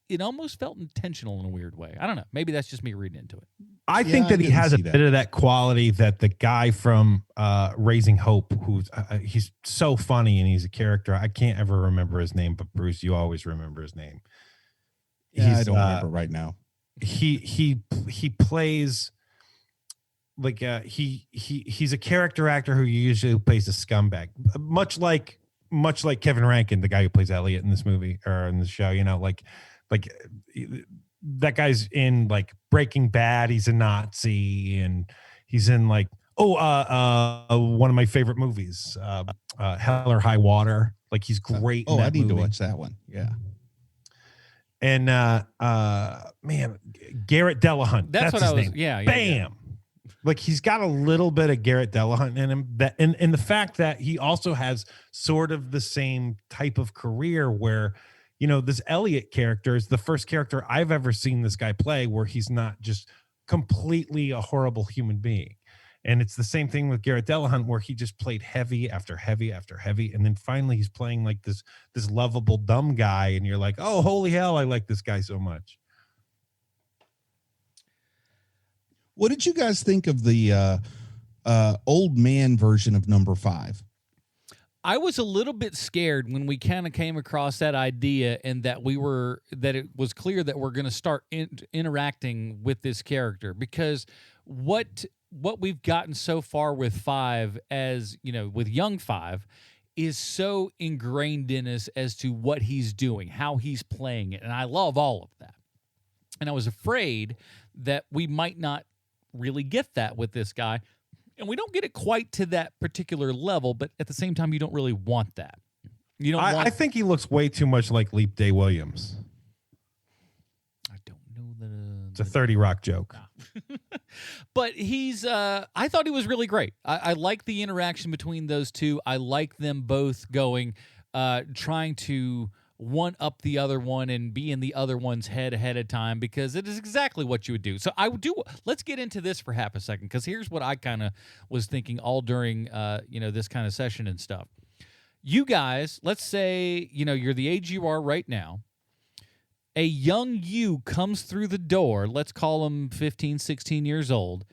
it almost felt intentional in a weird way. I don't know. Maybe that's just me reading into it. I think that he has a bit of that quality that the guy from Raising Hope, who's he's so funny and he's a character. I can't ever remember his name, but Bruce, you always remember his name. Yeah, I don't remember right now. He plays like he's a character actor who usually plays a scumbag, much like Kevin Rankin, the guy who plays Elliot in this movie or in the show. Like that guy's in like Breaking Bad. He's a Nazi, and he's in one of my favorite movies, Hell or High Water. Like he's great. I need to watch that one. Yeah. And man, Garrett Delahunt. That's what his I was. name. Yeah. Bam. Yeah. Like he's got a little bit of Garrett Delahunt in him. That and the fact that he also has sort of the same type of career where, this Elliot character is the first character I've ever seen this guy play where he's not just completely a horrible human being. And it's the same thing with Garrett Delahunt, where he just played heavy after heavy after heavy. And then finally he's playing like this lovable, dumb guy. And you're like, oh, holy hell, I like this guy so much. What did you guys think of the old man version of number 5? I was a little bit scared when we kind of came across that idea, and that it was clear that we're going to start interacting with this character, because what we've gotten so far with 5, as with young 5, is so ingrained in us as to what he's doing, how he's playing it, and I love all of that. And I was afraid that we might not really get that with this guy. And we don't get it quite to that particular level, but at the same time, you don't really want that. You don't. I think he looks way too much like Leap Day Williams. I don't know that. It's a 30 Rock joke. But he's. I thought he was really great. I like the interaction between those two. I like them both going, trying to one up the other one and be in the other one's head ahead of time, because it is exactly what you would do. So let's get into this for half a second, because here's what I kind of was thinking all during this kind of session and stuff. You guys, let's say you're the age you are right now, a young you comes through the door, let's call him 15, 16 years old,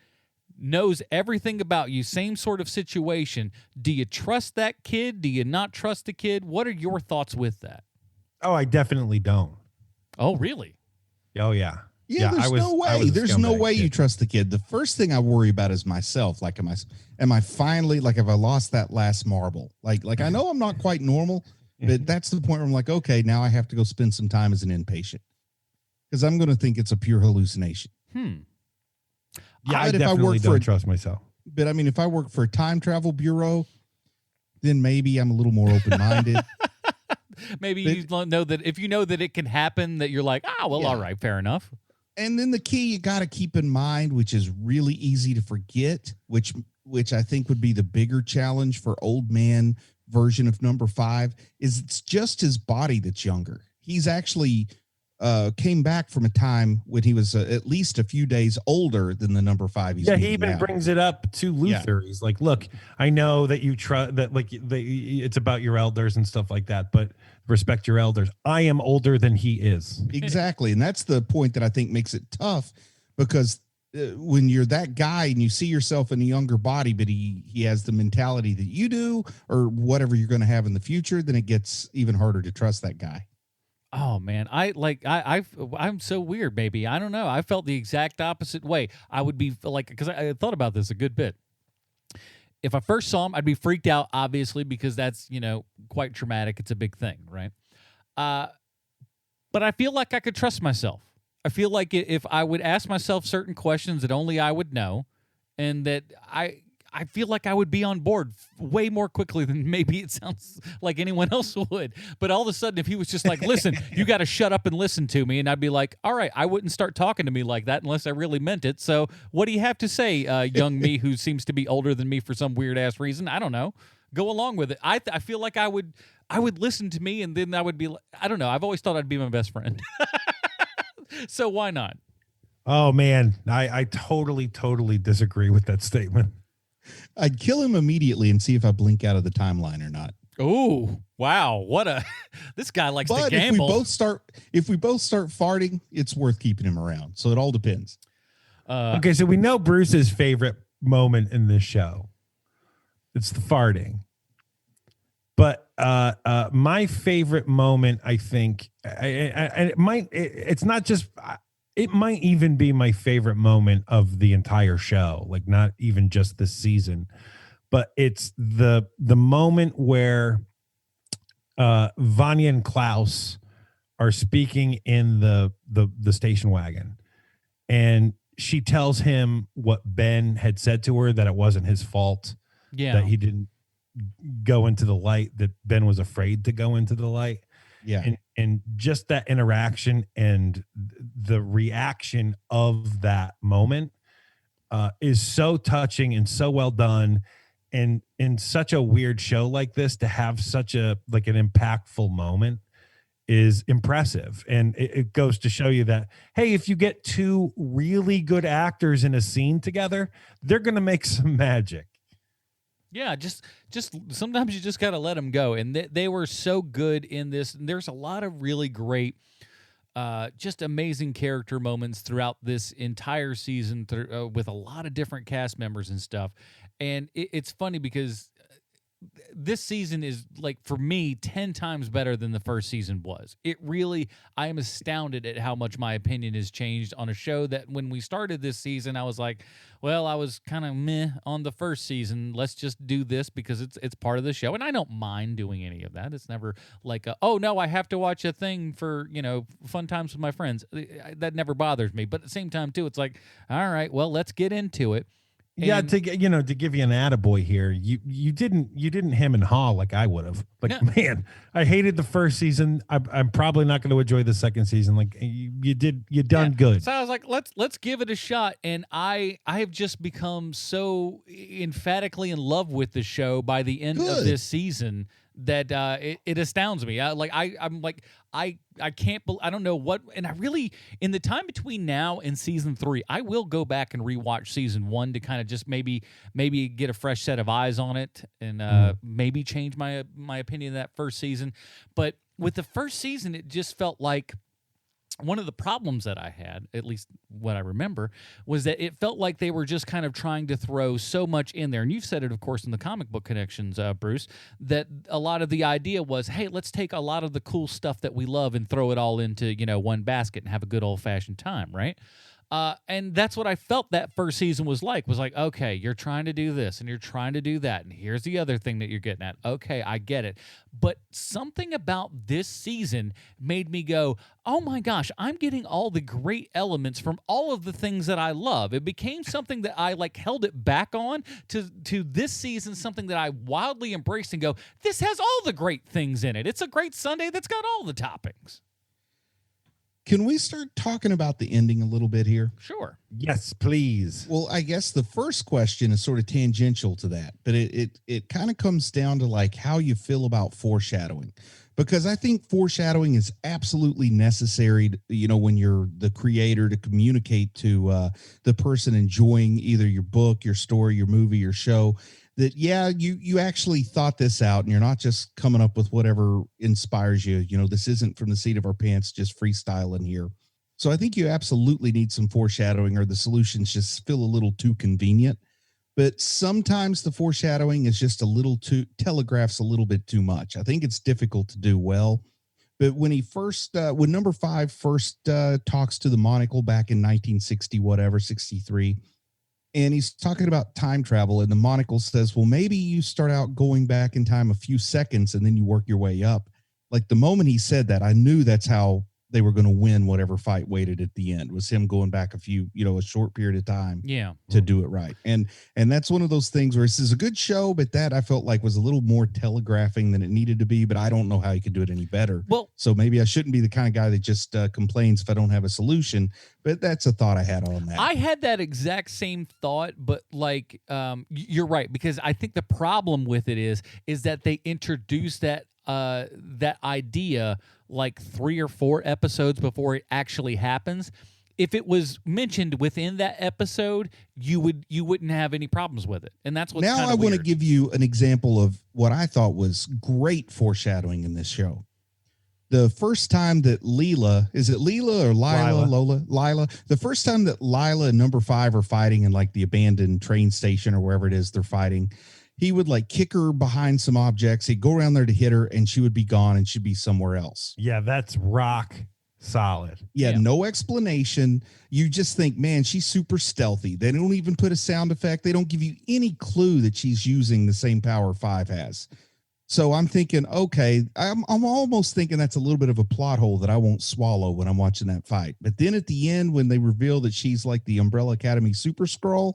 knows everything about you, same sort of situation. Do you trust that kid? Do you not trust the kid? What are your thoughts with that? Oh, I definitely don't. Oh, really? Oh, yeah. Yeah, there's no way. There's no way you trust the kid. The first thing I worry about is myself. Like, am I finally, like, have I lost that last marble? Like I know I'm not quite normal, but that's the point where I'm like, okay, now I have to go spend some time as an inpatient because I'm going to think it's a pure hallucination. Yeah, I definitely don't trust myself. But I mean, if I work for a time travel bureau, then maybe I'm a little more open-minded. Maybe you know that if you know that it can happen, that you're like, all right, fair enough. And then the key you got to keep in mind, which is really easy to forget, which I think would be the bigger challenge for old man version of number 5, is it's just his body that's younger. He's actually came back from a time when he was at least a few days older than the number 5. He even brings it up to Luther. He's like, look, I know that you trust that, like, it's about your elders and stuff like that, but respect your elders. I am older than he is. Exactly. And that's the point that I think makes it tough, because when you're that guy and you see yourself in a younger body, but he has the mentality that you do, or whatever you're going to have in the future, then it gets even harder to trust that guy. Oh man, I'm so weird, baby. I don't know. I felt the exact opposite way. I would be like, because I thought about this a good bit. If I first saw him, I'd be freaked out, obviously, because that's, quite traumatic. It's a big thing, right? But I feel like I could trust myself. I feel like if I would ask myself certain questions that only I would know, and that I feel like I would be on board way more quickly than maybe it sounds like anyone else would. But all of a sudden, if he was just like, listen, you got to shut up and listen to me, and I'd be like, all right, I wouldn't start talking to me like that unless I really meant it. So what do you have to say, young me who seems to be older than me for some weird-ass reason? I don't know. Go along with it. I feel like I would listen to me, and then I would be like, I don't know. I've always thought I'd be my best friend. So why not? Oh, man. I totally disagree with that statement. I'd kill him immediately and see if I blink out of the timeline or not. Oh, wow. What this guy likes to gamble. If we both start farting, it's worth keeping him around. So it all depends. Okay, so we know Bruce's favorite moment in this show. It's the farting. But my favorite moment, I think, it's not just, it might even be my favorite moment of the entire show, like not even just this season, but it's the moment where Vanya and Klaus are speaking in the station wagon, and she tells him what Ben had said to her, that it wasn't his fault, that he didn't go into the light, that Ben was afraid to go into the light. Yeah. And just that interaction and the reaction of that moment is so touching and so well done. And in such a weird show like this, to have such an impactful moment is impressive. And it goes to show you that, hey, if you get two really good actors in a scene together, they're going to make some magic. Yeah, just sometimes you just got to let them go. And they were so good in this. And there's a lot of really great, just amazing character moments throughout this entire season with a lot of different cast members and stuff. And it's funny because this season is, like, for me, 10 times better than the first season was. It really, I am astounded at how much my opinion has changed on a show that when we started this season, I was like, well, I was kind of meh on the first season. Let's just do this because it's part of the show. And I don't mind doing any of that. It's never like, oh, no, I have to watch a thing for, fun times with my friends. That never bothers me. But at the same time, too, it's like, all right, well, let's get into it. Yeah, to give you an attaboy here, you didn't hem and haw like I would have. Like, man, I hated the first season. I'm probably not going to enjoy the second season. Like, you done good. So I was like, let's give it a shot. And I have just become so emphatically in love with the show by the end of this season that it astounds me. I can't believe, I don't know what, and I really, in the time between now and season 3, I will go back and rewatch season 1 to kind of just maybe get a fresh set of eyes on it and maybe change my opinion of that first season. But with the first season, it just felt like one of the problems that I had, at least what I remember, was that it felt like they were just kind of trying to throw so much in there. And you've said it, of course, in the comic book connections, Bruce, that a lot of the idea was, hey, let's take a lot of the cool stuff that we love and throw it all into, one basket and have a good old-fashioned time, right? And that's what I felt that first season was like, okay, you're trying to do this and you're trying to do that. And here's the other thing that you're getting at. Okay, I get it. But something about this season made me go, oh my gosh, I'm getting all the great elements from all of the things that I love. It became something that I held it back on to this season, something that I wildly embraced and go, this has all the great things in it. It's a great Sunday that's got all the toppings. Can we start talking about the ending a little bit here? Sure. Yes, please. Well, I guess the first question is sort of tangential to that, but it kind of comes down to how you feel about foreshadowing, because I think foreshadowing is absolutely necessary, when you're the creator, to communicate to the person enjoying either your book, your story, your movie, your show, that, yeah, you actually thought this out and you're not just coming up with whatever inspires you. This isn't from the seat of our pants, just freestyling here. So I think you absolutely need some foreshadowing, or the solutions just feel a little too convenient. But sometimes the foreshadowing is just a little too, telegraphs a little bit too much. I think it's difficult to do well. But when when number 5 first talks to the monocle back in 1960, 63, and he's talking about time travel, and the monocle says, well, maybe you start out going back in time a few seconds and then you work your way up. The moment he said that, I knew that's how they were going to win whatever fight waited at the end, was him going back a short period of time to do it right. And that's one of those things where this is a good show, but that I felt like was a little more telegraphing than it needed to be, but I don't know how you could do it any better. Well, so maybe I shouldn't be the kind of guy that just complains if I don't have a solution, but that's a thought I had on that. I had that exact same thought, but you're right, because I think the problem with it is that they introduced that idea 3 or 4 episodes before it actually happens. If it was mentioned within that episode, you wouldn't have any problems with it. And that's what's now I want to give you an example of what I thought was great foreshadowing in this show. The first time that Lila, is it Lila or Lila? The first time that Lila and number 5 are fighting in the abandoned train station or wherever it is they're fighting, he would kick her behind some objects. He'd go around there to hit her and she would be gone and she'd be somewhere else. Yeah, that's rock solid. Yeah, no explanation. You just think, man, she's super stealthy. They don't even put a sound effect. They don't give you any clue that she's using the same power 5 has. So I'm thinking, okay, I'm almost thinking that's a little bit of a plot hole that I won't swallow when I'm watching that fight. But then at the end, when they reveal that she's the Umbrella Academy Super Skrull,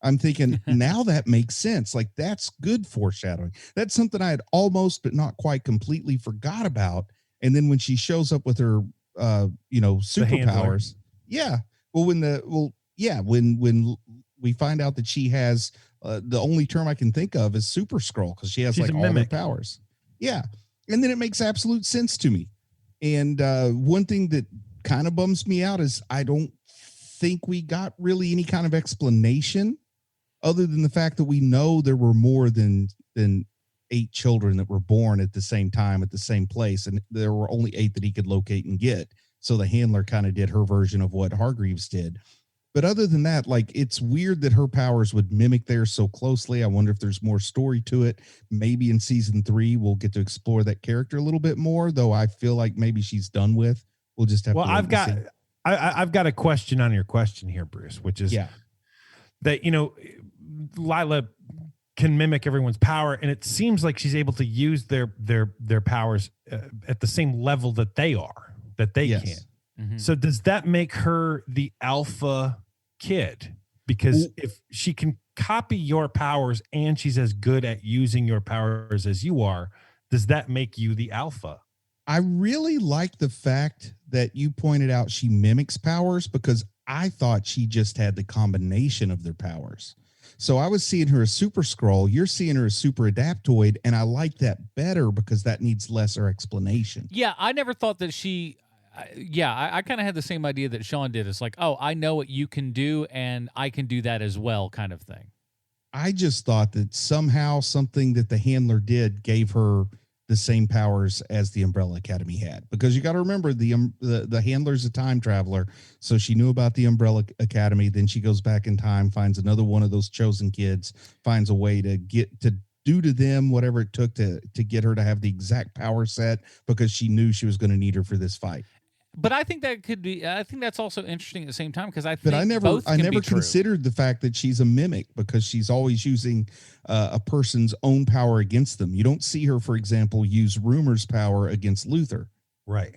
I'm thinking, now that makes sense. That's good foreshadowing. That's something I had almost, but not quite completely forgot about. And then when she shows up with her, superpowers. Yeah. Well, when we find out that she has, the only term I can think of is Super Skrull, because she has all her powers. Yeah. And then it makes absolute sense to me. And one thing that kind of bums me out is I don't think we got really any kind of explanation, other than the fact that we know there were more than 8 children that were born at the same time at the same place, and there were only 8 that he could locate and get. So the handler kind of did her version of what Hargreaves did. But other than that, it's weird that her powers would mimic theirs so closely. I wonder if there's more story to it. Maybe in season 3 we'll get to explore that character a little bit more, though I feel like maybe she's done with. We'll just have to see. I've got a question on your question here, Bruce, which is that Lila can mimic everyone's power, and it seems like she's able to use their powers at the same level that they can. Mm-hmm. So does that make her the alpha kid? Because if she can copy your powers and she's as good at using your powers as you are, does that make you the alpha? I really like the fact that you pointed out she mimics powers, because I thought she just had the combination of their powers. So I was seeing her as Super Skrull. You're seeing her as Super Adaptoid, and I like that better because that needs lesser explanation. Yeah, I never thought that she... I kind of had the same idea that Sean did. It's I know what you can do, and I can do that as well, kind of thing. I just thought that somehow something that the handler did gave her the same powers as the Umbrella Academy had, because you got to remember the handler's a time traveler, so she knew about the Umbrella Academy. Then she goes back in time, finds another one of those chosen kids, finds a way to get to do to them whatever it took to get her to have the exact power set, because she knew she was going to need her for this fight. But I think that could be. I think that's also interesting at the same time, because I think But I never be true. considered the fact that she's a mimic, because she's always using a person's own power against them. You don't see her, for example, use Rumor's power against Luther. Right.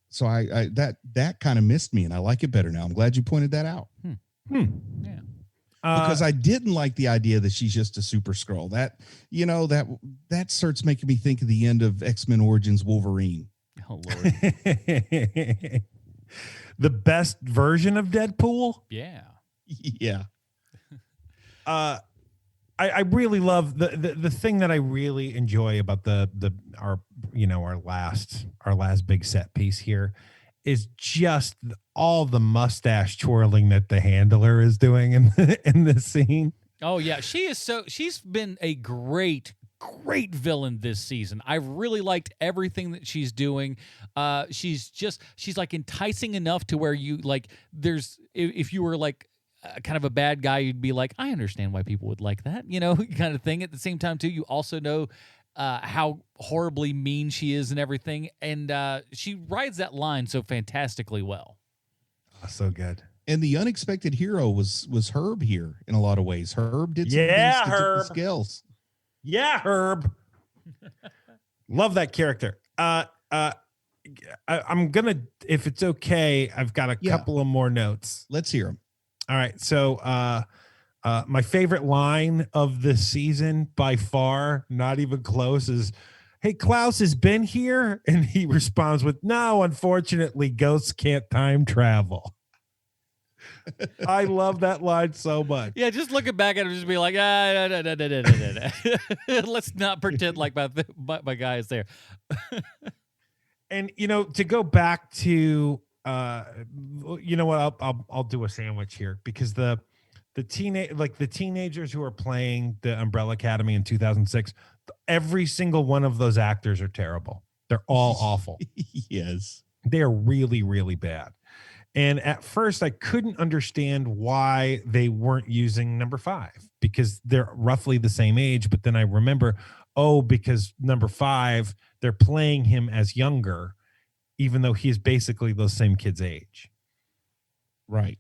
So I that kind of missed me, and I like it better now. I'm glad you pointed that out. Yeah. Because I didn't like the idea that she's just a super Skrull. That starts making me think of the end of X-Men Origins Wolverine. Oh Lord. The best version of Deadpool. Yeah. Yeah. I really love the thing that I really enjoy about our last big set piece here is just all the mustache twirling that the handler is doing in this scene. Oh yeah, she's been a great villain this season. I really liked everything that she's doing. She's like enticing enough to where you like if you were like kind of a bad guy, you'd be like, I understand why people would like that, kind of thing. At the same time too, you also know how horribly mean she is and everything, and she rides that line so fantastically well. Oh, so good. And the unexpected hero was Herb here in a lot of ways. Herb did some things to tip the scales. Yeah, Herb. Love that character. I'm gonna, if it's okay, I've got a couple of more notes. Let's hear them. All right. So my favorite line of this season by far, not even close, is, "Hey, Klaus has been here," and he responds with, "No, unfortunately, ghosts can't time travel." I love that line so much. Yeah, just looking back at it, just be like, let's not pretend like my guy is there. And to go back to what, I'll do a sandwich here, because the teenagers who are playing the Umbrella Academy in 2006, every single one of those actors are terrible. They're all awful. Yes, they are really, really bad. And at first, I couldn't understand why they weren't using number 5, because they're roughly the same age. But then I remember, because number 5, they're playing him as younger, even though he's basically those same kids' age. Right.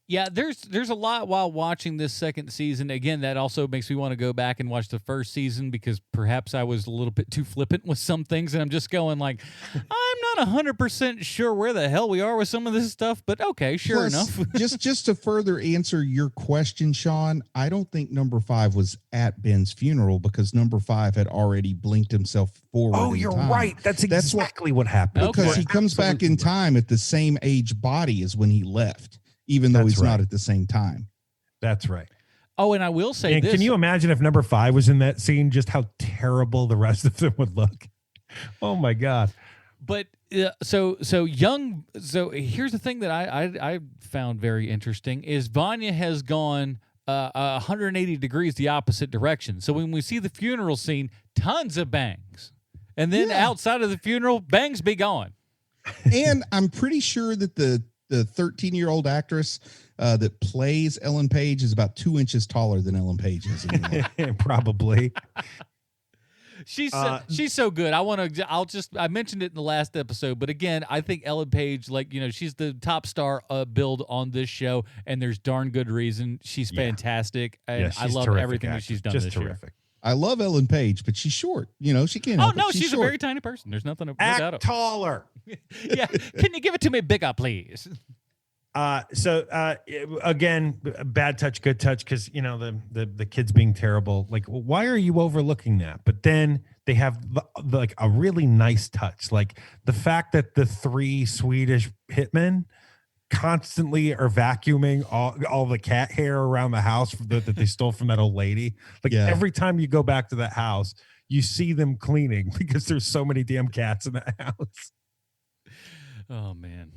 Yeah, there's a lot while watching this second season. Again, that also makes me want to go back and watch the first season, because perhaps I was a little bit too flippant with some things, and I'm just going like, I'm not 100% sure where the hell we are with some of this stuff, but okay, sure enough. just to further answer your question, Sean, I don't think number 5 was at Ben's funeral, because number 5 had already blinked himself forward. Oh, you're right. That's exactly what happened. Because he comes back in time at the same age body as when he left, even though he's not at the same time. That's right. Oh, and I will say this. Can you imagine if number 5 was in that scene, just how terrible the rest of them would look? Oh my God. But so here's the thing that I found very interesting is Vanya has gone 180 degrees the opposite direction. So when we see the funeral scene, tons of bangs. And then outside of the funeral, bangs be gone. And I'm pretty sure that the 13-year-old actress that plays Ellen Page is about 2 inches taller than Ellen Page is. Probably. She's so good. I mentioned it in the last episode, but again, I think Ellen Page, she's the top star build on this show, and there's darn good reason. She's fantastic, and I love everything that she's done just this terrific. year. I love Ellen Page, but she's short. She can't. Oh help no, it. she's a short. very tiny person. There's nothing to Act taller. Yeah, can you give it to me bigger, please? So again, bad touch, good touch, because the kids being terrible. Like, why are you overlooking that? But then they have like a really nice touch, like the fact that the 3 Swedish hitmen constantly are vacuuming all the cat hair around the house that they stole from that old lady. Like every time you go back to that house, you see them cleaning because there's so many damn cats in that house. Oh man,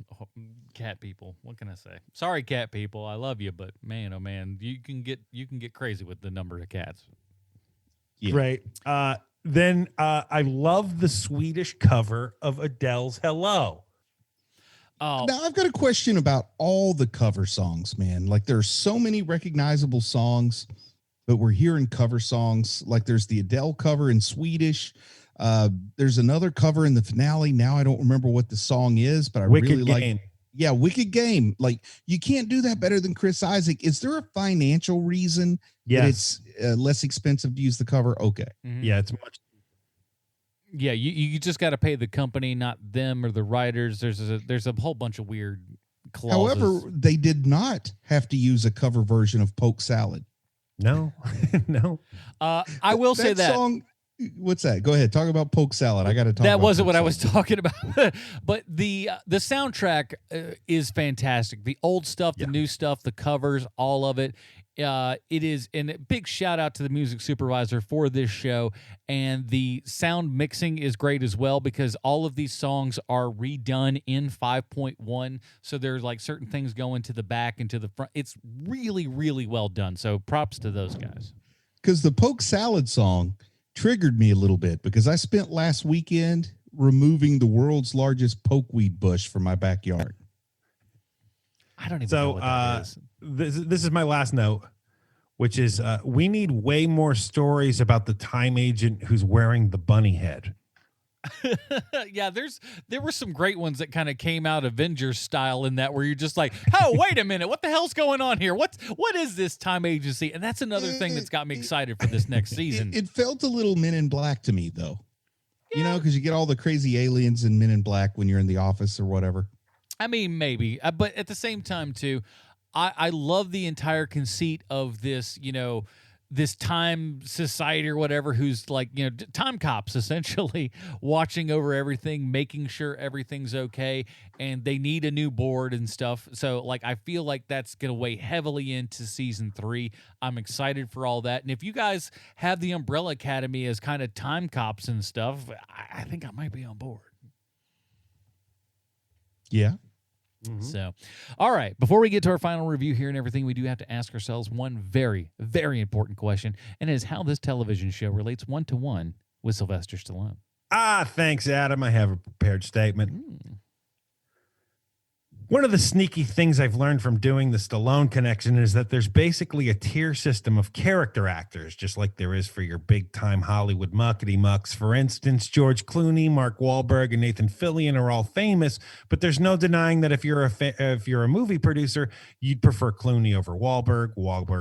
cat people. What can I say? Sorry, cat people. I love you, but man, oh man, you can get crazy with the number of cats. Yeah. Right. then I love the Swedish cover of Adele's Hello. Oh, Now I've got a question about all the cover songs, man. Like there's so many recognizable songs, but we're hearing cover songs. Like there's the Adele cover in Swedish. There's another cover in the finale. Now I don't remember what the song is, but I Wicked really Game. like. Yeah, Wicked Game. Like you can't do that better than Chris Isaac. Is there a financial reason that it's less expensive to use the cover? Okay. Yeah, it's much. yeah. You just got to pay the company, not them or the writers. There's a whole bunch of weird clauses. However, they did not have to use a cover version of Poke Salad. No, no. I will say that song. What's that? Go ahead. Talk about Poke Salad. I got to talk. that about wasn't Poke what I Salad. was talking about. But the soundtrack is fantastic. The old stuff, the new stuff, the covers, all of it. It is, and a big shout out to the music supervisor for this show. And the sound mixing is great as well because all of these songs are redone in 5.1. So there's like certain things going to the back and to the front. It's really, really well done. So props to those guys. Because the Poke Salad song triggered me a little bit because I spent last weekend removing the world's largest pokeweed bush from my backyard. I don't even know what that is. This is my last note, which is we need way more stories about the time agent who's wearing the bunny head. Yeah, there were some great ones that kind of came out Avengers style in that where you're just like, oh, wait a minute, what the hell's going on here? What is this time agency? And that's another thing that's got me excited for this next season. It felt a little Men in Black to me, though. You know, because you get all the crazy aliens in Men in Black when you're in the office or whatever. I mean, maybe, but at the same time, too, I love the entire conceit of this, this time society or whatever, who's like, time cops essentially watching over everything, making sure everything's okay, and they need a new board and stuff. So, like, I feel like that's going to weigh heavily into season 3. I'm excited for all that. And if you guys have the Umbrella Academy as kind of time cops and stuff, I think I might be on board. Yeah. So, all right, before we get to our final review here and everything, we do have to ask ourselves one very, very important question, and it is how this television show relates one-to-one with Sylvester Stallone. Thanks, Adam. I have a prepared statement. One of the sneaky things I've learned from doing the Stallone connection is that there's basically a tier system of character actors, just like there is for your big-time Hollywood muckety-mucks. For instance, George Clooney, Mark Wahlberg, and Nathan Fillion are all famous, but there's no denying that if you're a movie producer, you'd prefer Clooney over Wahlberg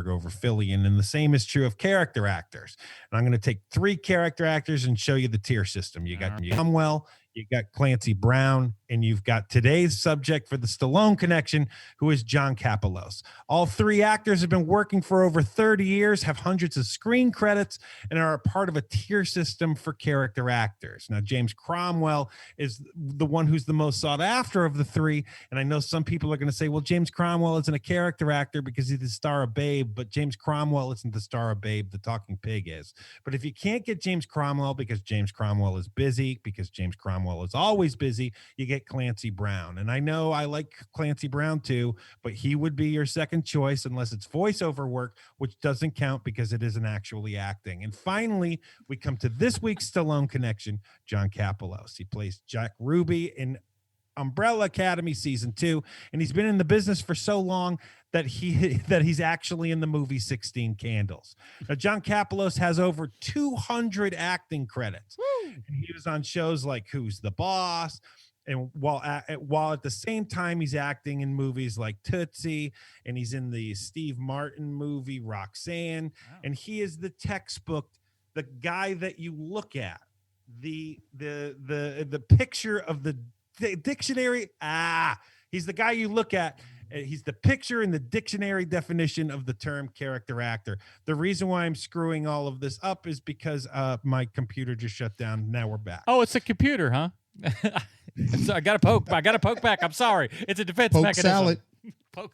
over Fillion, and the same is true of character actors. And I'm going to take 3 character actors and show you the tier system. You got Cromwell, you got Clancy Brown, and you've got today's subject for the Stallone connection, who is John Kapelos. All 3 actors have been working for over 30 years, have hundreds of screen credits, and are a part of a tier system for character actors. Now, James Cromwell is the one who's the most sought after of the 3, and I know some people are going to say, well, James Cromwell isn't a character actor because he's the star of Babe, but James Cromwell isn't the star of Babe, the talking pig is. But if you can't get James Cromwell because James Cromwell is busy, because James Cromwell is always busy, you get Clancy Brown. And I know I like Clancy Brown too, but he would be your second choice unless it's voiceover work, which doesn't count because it isn't actually acting. And finally, we come to this week's Stallone connection, John Kapelos. He plays Jack Ruby in Umbrella Academy season 2, and he's been in the business for so long that he's actually in the movie 16 Candles. Now, John Kapelos has over 200 acting credits. And he was on shows like Who's the Boss, and while at the same time he's acting in movies like Tootsie, and he's in the Steve Martin movie Roxanne. Wow. And he is the textbook, the guy that you look at, the picture of the dictionary. He's the guy you look at. He's the picture in the dictionary definition of the term character actor. The reason why I'm screwing all of this up is because my computer just shut down. Now we're back. Oh, it's a computer, huh? So I got to poke back. I'm sorry. It's a defense Poke mechanism. salad. Poke.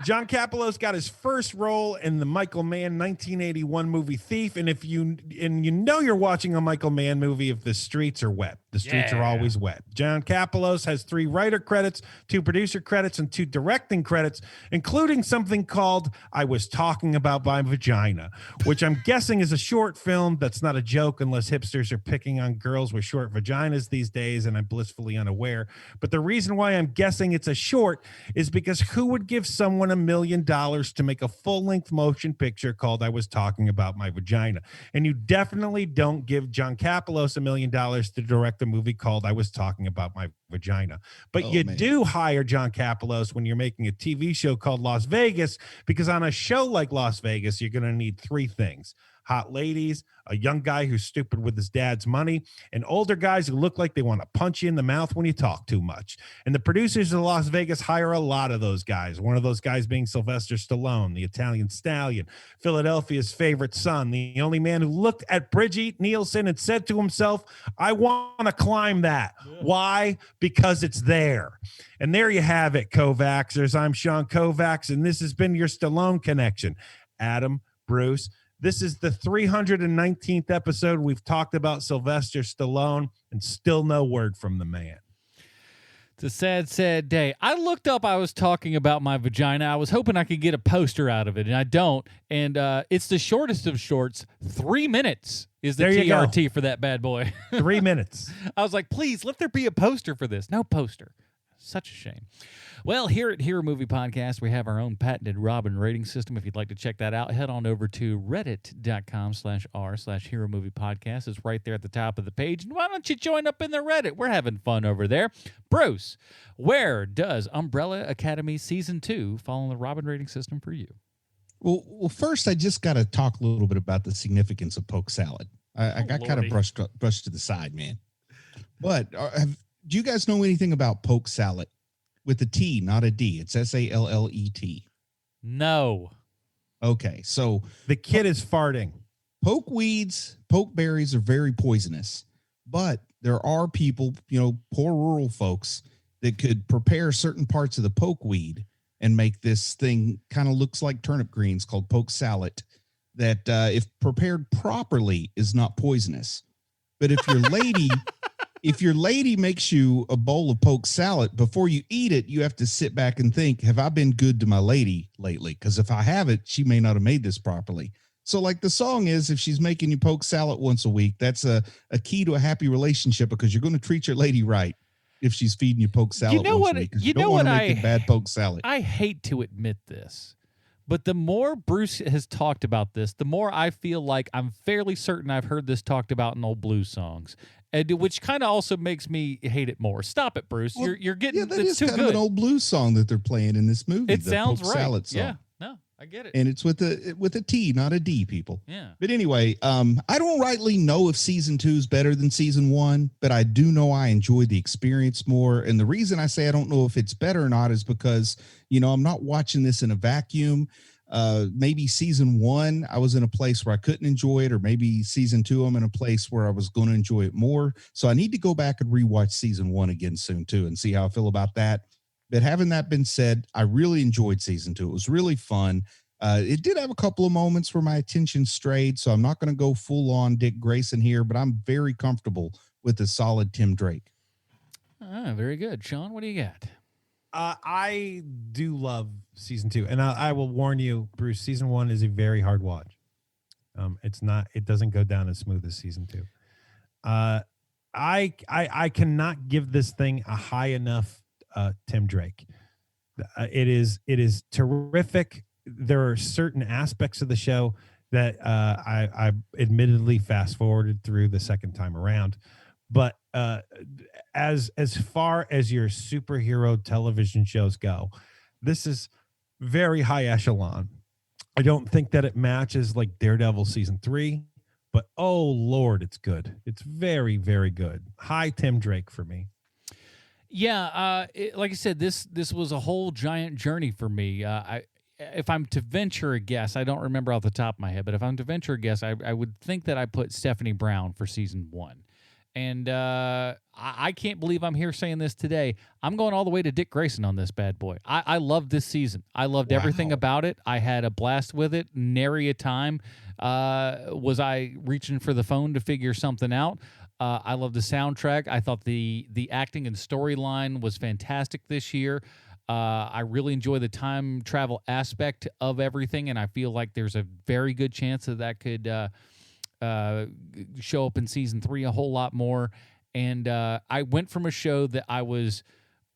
John Kapelos got his first role in the Michael Mann 1981 movie Thief, and you know you're watching a Michael Mann movie if the streets are wet. The streets are always wet. John Kapelos has 3 writer credits, 2 producer credits, and 2 directing credits, including something called I Was Talking About My Vagina, which I'm guessing is a short film that's not a joke unless hipsters are picking on girls with short vaginas these days, and I'm blissfully unaware. But the reason why I'm guessing it's a short is because who would give someone $1 million to make a full-length motion picture called I Was Talking About My Vagina? And you definitely don't give John Kapelos $1 million to direct a movie called I Was Talking About My Vagina. But you do hire John Kapelos when you're making a TV show called Las Vegas, because on a show like Las Vegas, you're going to need 3 things: hot ladies, a young guy who's stupid with his dad's money, and older guys who look like they want to punch you in the mouth when you talk too much. And the producers of Las Vegas hire a lot of those guys. One of those guys being Sylvester Stallone, the Italian stallion, Philadelphia's favorite son, the only man who looked at Brigitte Nielsen and said to himself, I want to climb that. Yeah. Why? Because it's there. And there you have it, Kovaxers. I'm Sean Kovacs, and this has been your Stallone Connection. Adam, Bruce, this is the 319th episode. We've talked about Sylvester Stallone and still no word from the man. It's a sad, sad day. I looked up I Was Talking About My Vagina. I was hoping I could get a poster out of it, and I don't. And it's the shortest of shorts. 3 minutes is the TRT for that bad boy. 3 minutes. I was like, please, let there be a poster for this. No poster. Such a shame. Well, here at Hero Movie Podcast, we have our own patented Robin rating system. If you'd like to check that out, head on over to reddit.com/r/Hero Movie Podcast. It's right there at the top of the page. And why don't you join up in the Reddit? We're having fun over there. Bruce, where does Umbrella Academy Season 2 fall in the Robin rating system for you? Well, first, I just got to talk a little bit about the significance of poke salad. I got kind of brushed to the side, man. But do you guys know anything about poke salad? With a T, not a D. It's SALLET. No. Okay, so the kid is farting. Poke berries are very poisonous, but there are people, poor rural folks that could prepare certain parts of the pokeweed and make this thing kind of looks like turnip greens called poke salad that if prepared properly is not poisonous. But if your lady... If your lady makes you a bowl of poke salad, before you eat it, you have to sit back and think, have I been good to my lady lately? Because if I haven't, she may not have made this properly. So like the song is, if she's making you poke salad once a week, that's a key to a happy relationship, because you're going to treat your lady right if she's feeding you poke salad once a week. You don't want to make bad poke salad. I hate to admit this, but the more Bruce has talked about this, the more I feel like I'm fairly certain I've heard this talked about in old blues songs. Which kind of also makes me hate it more. Stop it, Bruce. Well, you're getting that it's is too kind good. of an old blues song that they're playing in this movie. It sounds poke right. Salad song. Yeah, no, I get it. And it's with a T, not a D, people. Yeah. But anyway, I don't rightly know if season 2 is better than season 1, but I do know I enjoyed the experience more. And the reason I say I don't know if it's better or not is because, I'm not watching this in a vacuum. Maybe season 1, I was in a place where I couldn't enjoy it, or maybe season 2, I'm in a place where I was going to enjoy it more. So I need to go back and rewatch season 1 again soon too, and see how I feel about that. But having that been said, I really enjoyed season 2. It was really fun. It did have a couple of moments where my attention strayed, so I'm not going to go full on Dick Grayson here, but I'm very comfortable with a solid Tim Drake. Very good. Sean, what do you got? I do love season 2, and I will warn you, Bruce, season 1 is a very hard watch. It doesn't go down as smooth as season 2. I cannot give this thing a high enough Tim Drake. It is terrific. There are certain aspects of the show that I admittedly fast forwarded through the second time around, but as far as your superhero television shows go, this is very high echelon. I don't think that it matches like Daredevil season 3, but oh Lord, it's good. It's very, very good. High Tim Drake for me. Yeah, like I said, this was a whole giant journey for me. If I'm to venture a guess, I don't remember off the top of my head, but if I'm to venture a guess, I would think that I put Stephanie Brown for season 1. And I can't believe I'm here saying this today. I'm going all the way to Dick Grayson on this bad boy. I loved this season. I loved everything about it. I had a blast with it. Nary a time was I reaching for the phone to figure something out. I love the soundtrack. I thought the acting and storyline was fantastic this year. I really enjoy the time travel aspect of everything, and I feel like there's a very good chance that could show up in season 3 a whole lot more. And I went from a show that I was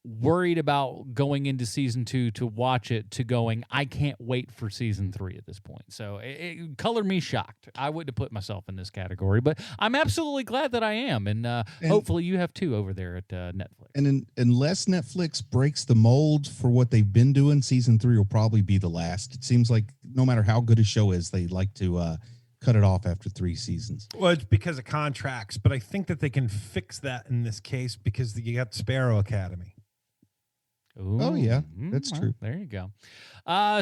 worried about going into season 2 to watch it to going, I can't wait for season 3 at this point. So it colored me shocked. I wouldn't have put myself in this category, but I'm absolutely glad that I am. And hopefully you have too over there at Netflix. And unless Netflix breaks the mold for what they've been doing, season 3 will probably be the last. It seems like no matter how good a show is, they like to cut it off after 3 seasons. Well, it's because of contracts, but I think that they can fix that in this case because you got Sparrow Academy. Ooh, oh, yeah, that's true. There you go.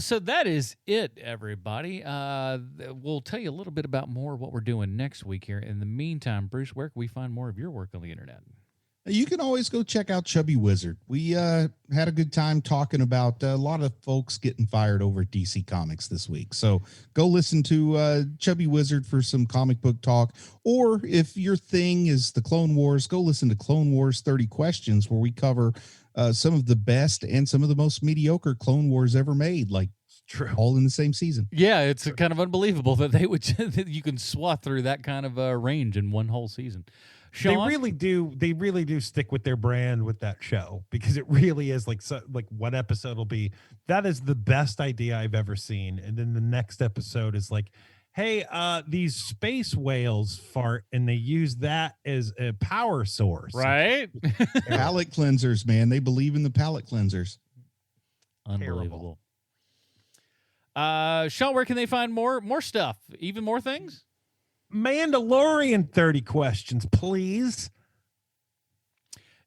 So that is it, everybody. We'll tell you a little bit about more of what we're doing next week here. In the meantime, Bruce, where can we find more of your work on the internet? You can always go check out Chubby Wizard. We had a good time talking about a lot of folks getting fired over at DC Comics this week. So go listen to Chubby Wizard for some comic book talk. Or if your thing is the Clone Wars, go listen to Clone Wars 30 Questions, where we cover some of the best and some of the most mediocre Clone Wars ever made, like all in the same season. Yeah, it's kind of unbelievable that that you can swat through that kind of range in one whole season. Sean? They really do stick with their brand with that show, because it really is like one episode will be, that is the best idea I've ever seen. And then the next episode is like, hey, these space whales fart, and they use that as a power source. Right? Palate cleansers, man. They believe in the palate cleansers. Unbelievable. Sean, where can they find more stuff? Even more things? Mandalorian 30 Questions, please.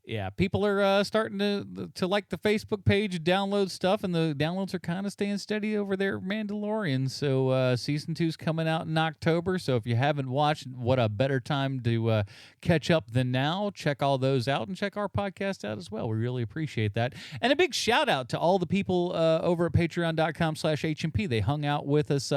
Yeah, people are starting to like the Facebook page, download stuff, and the downloads are kind of staying steady over there, Mandalorian. So season 2 is coming out in October. So if you haven't watched, what a better time to catch up than now. Check all those out and check our podcast out as well. We really appreciate that. And a big shout out to all the people over at patreon.com/HMP. They hung out with us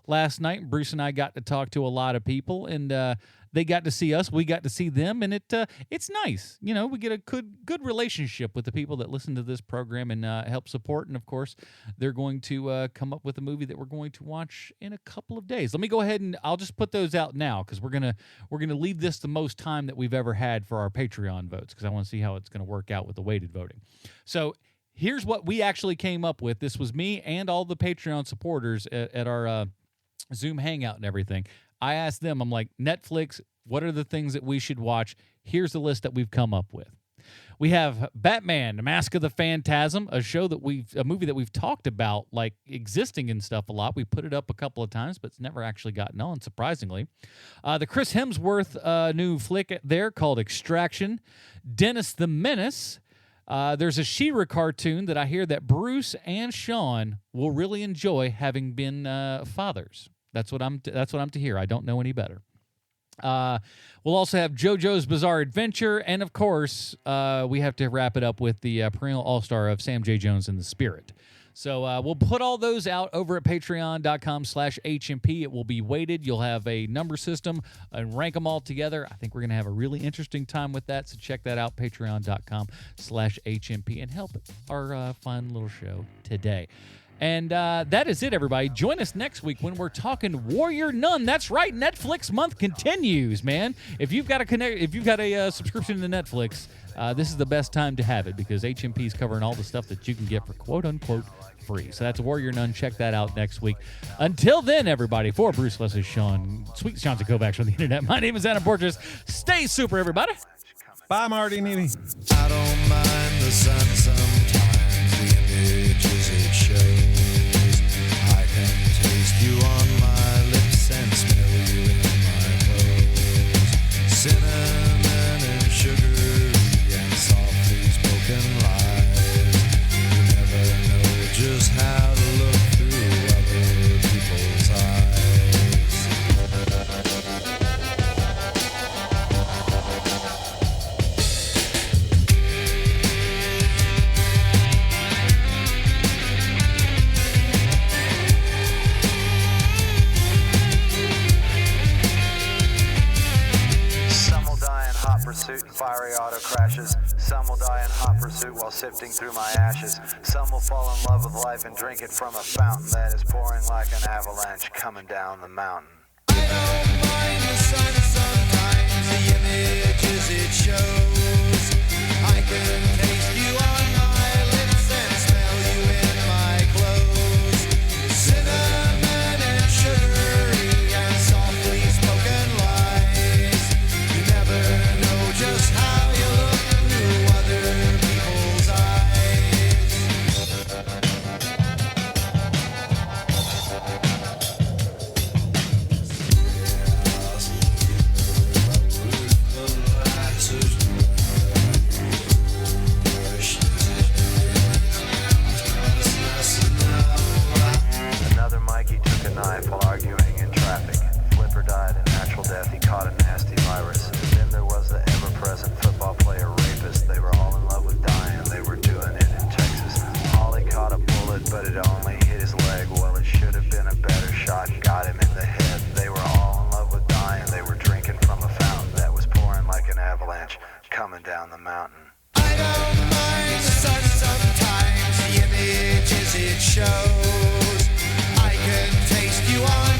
last night. Bruce and I got to talk to a lot of people, and they got to see us. We got to see them, and it's nice. You know, we get a good relationship with the people that listen to this program and help support. And of course, they're going to come up with a movie that we're going to watch in a couple of days. Let me go ahead and I'll just put those out now, because we're gonna leave this the most time that we've ever had for our Patreon votes, because I want to see how it's going to work out with the weighted voting. So here's what we actually came up with. This was me and all the Patreon supporters at our Zoom hangout and everything. I asked them, I'm like, Netflix, what are the things that we should watch? Here's the list that we've come up with. We have Batman, The Mask of the Phantasm, a movie that we've talked about, like existing and stuff a lot. We put it up a couple of times, but it's never actually gotten on, surprisingly. The Chris Hemsworth new flick there called Extraction. Dennis the Menace. There's a She-Ra cartoon that I hear that Bruce and Sean will really enjoy, having been fathers. That's what I'm to hear. I don't know any better. We'll also have JoJo's Bizarre Adventure, and of course, we have to wrap it up with the perennial all-star of Sam J. Jones and the Spirit. So we'll put all those out over at patreon.com/HMP. It will be weighted. You'll have a number system and rank them all together. I think we're going to have a really interesting time with that. So check that out, patreon.com/HMP, and help our fun little show today. And that is it, everybody. Join us next week when we're talking Warrior Nun. That's right, Netflix month continues, man. If you've got a subscription to Netflix, this is the best time to have it, because HMP is covering all the stuff that you can get for quote-unquote free. So that's Warrior Nun. Check that out next week. Until then, everybody, for Bruce, Leslie, Sean, sweet Sean Kovacs on the internet, my name is Adam Borges. Stay super, everybody. Bye, Marty Neely. I don't mind the sun sometimes, the images it shows. I can taste you on my lips and smell you in my clothes. Cinnamon and sugar and softly spoken lies. You never know just how to look through other people's eyes. pursuit and fiery auto crashes. Some will die in hot pursuit while sifting through my ashes. Some will fall in love with life and drink it from a fountain that is pouring like an avalanche coming down the mountain. I don't mind the sun sometimes, the images it shows. I can taste you on my lips and smell you in my clothes. Cinnamon and sugary and softly spoken lies. You never know just how you look through other people's eyes. Another Mikey took a knife while arguing in traffic. Flipper died a natural death, he caught a nasty virus. Then there was the ever-present football player rapist. They were all in love with dying, they were doing it in Texas. Ollie caught a bullet, but it only hit his leg. Well, it should have been a better shot, got him in the head. They were all in love with dying, they were drinking from a fountain that was pouring like an avalanche, coming down the mountain. I don't mind the sun sometimes, the images it shows. I can taste you on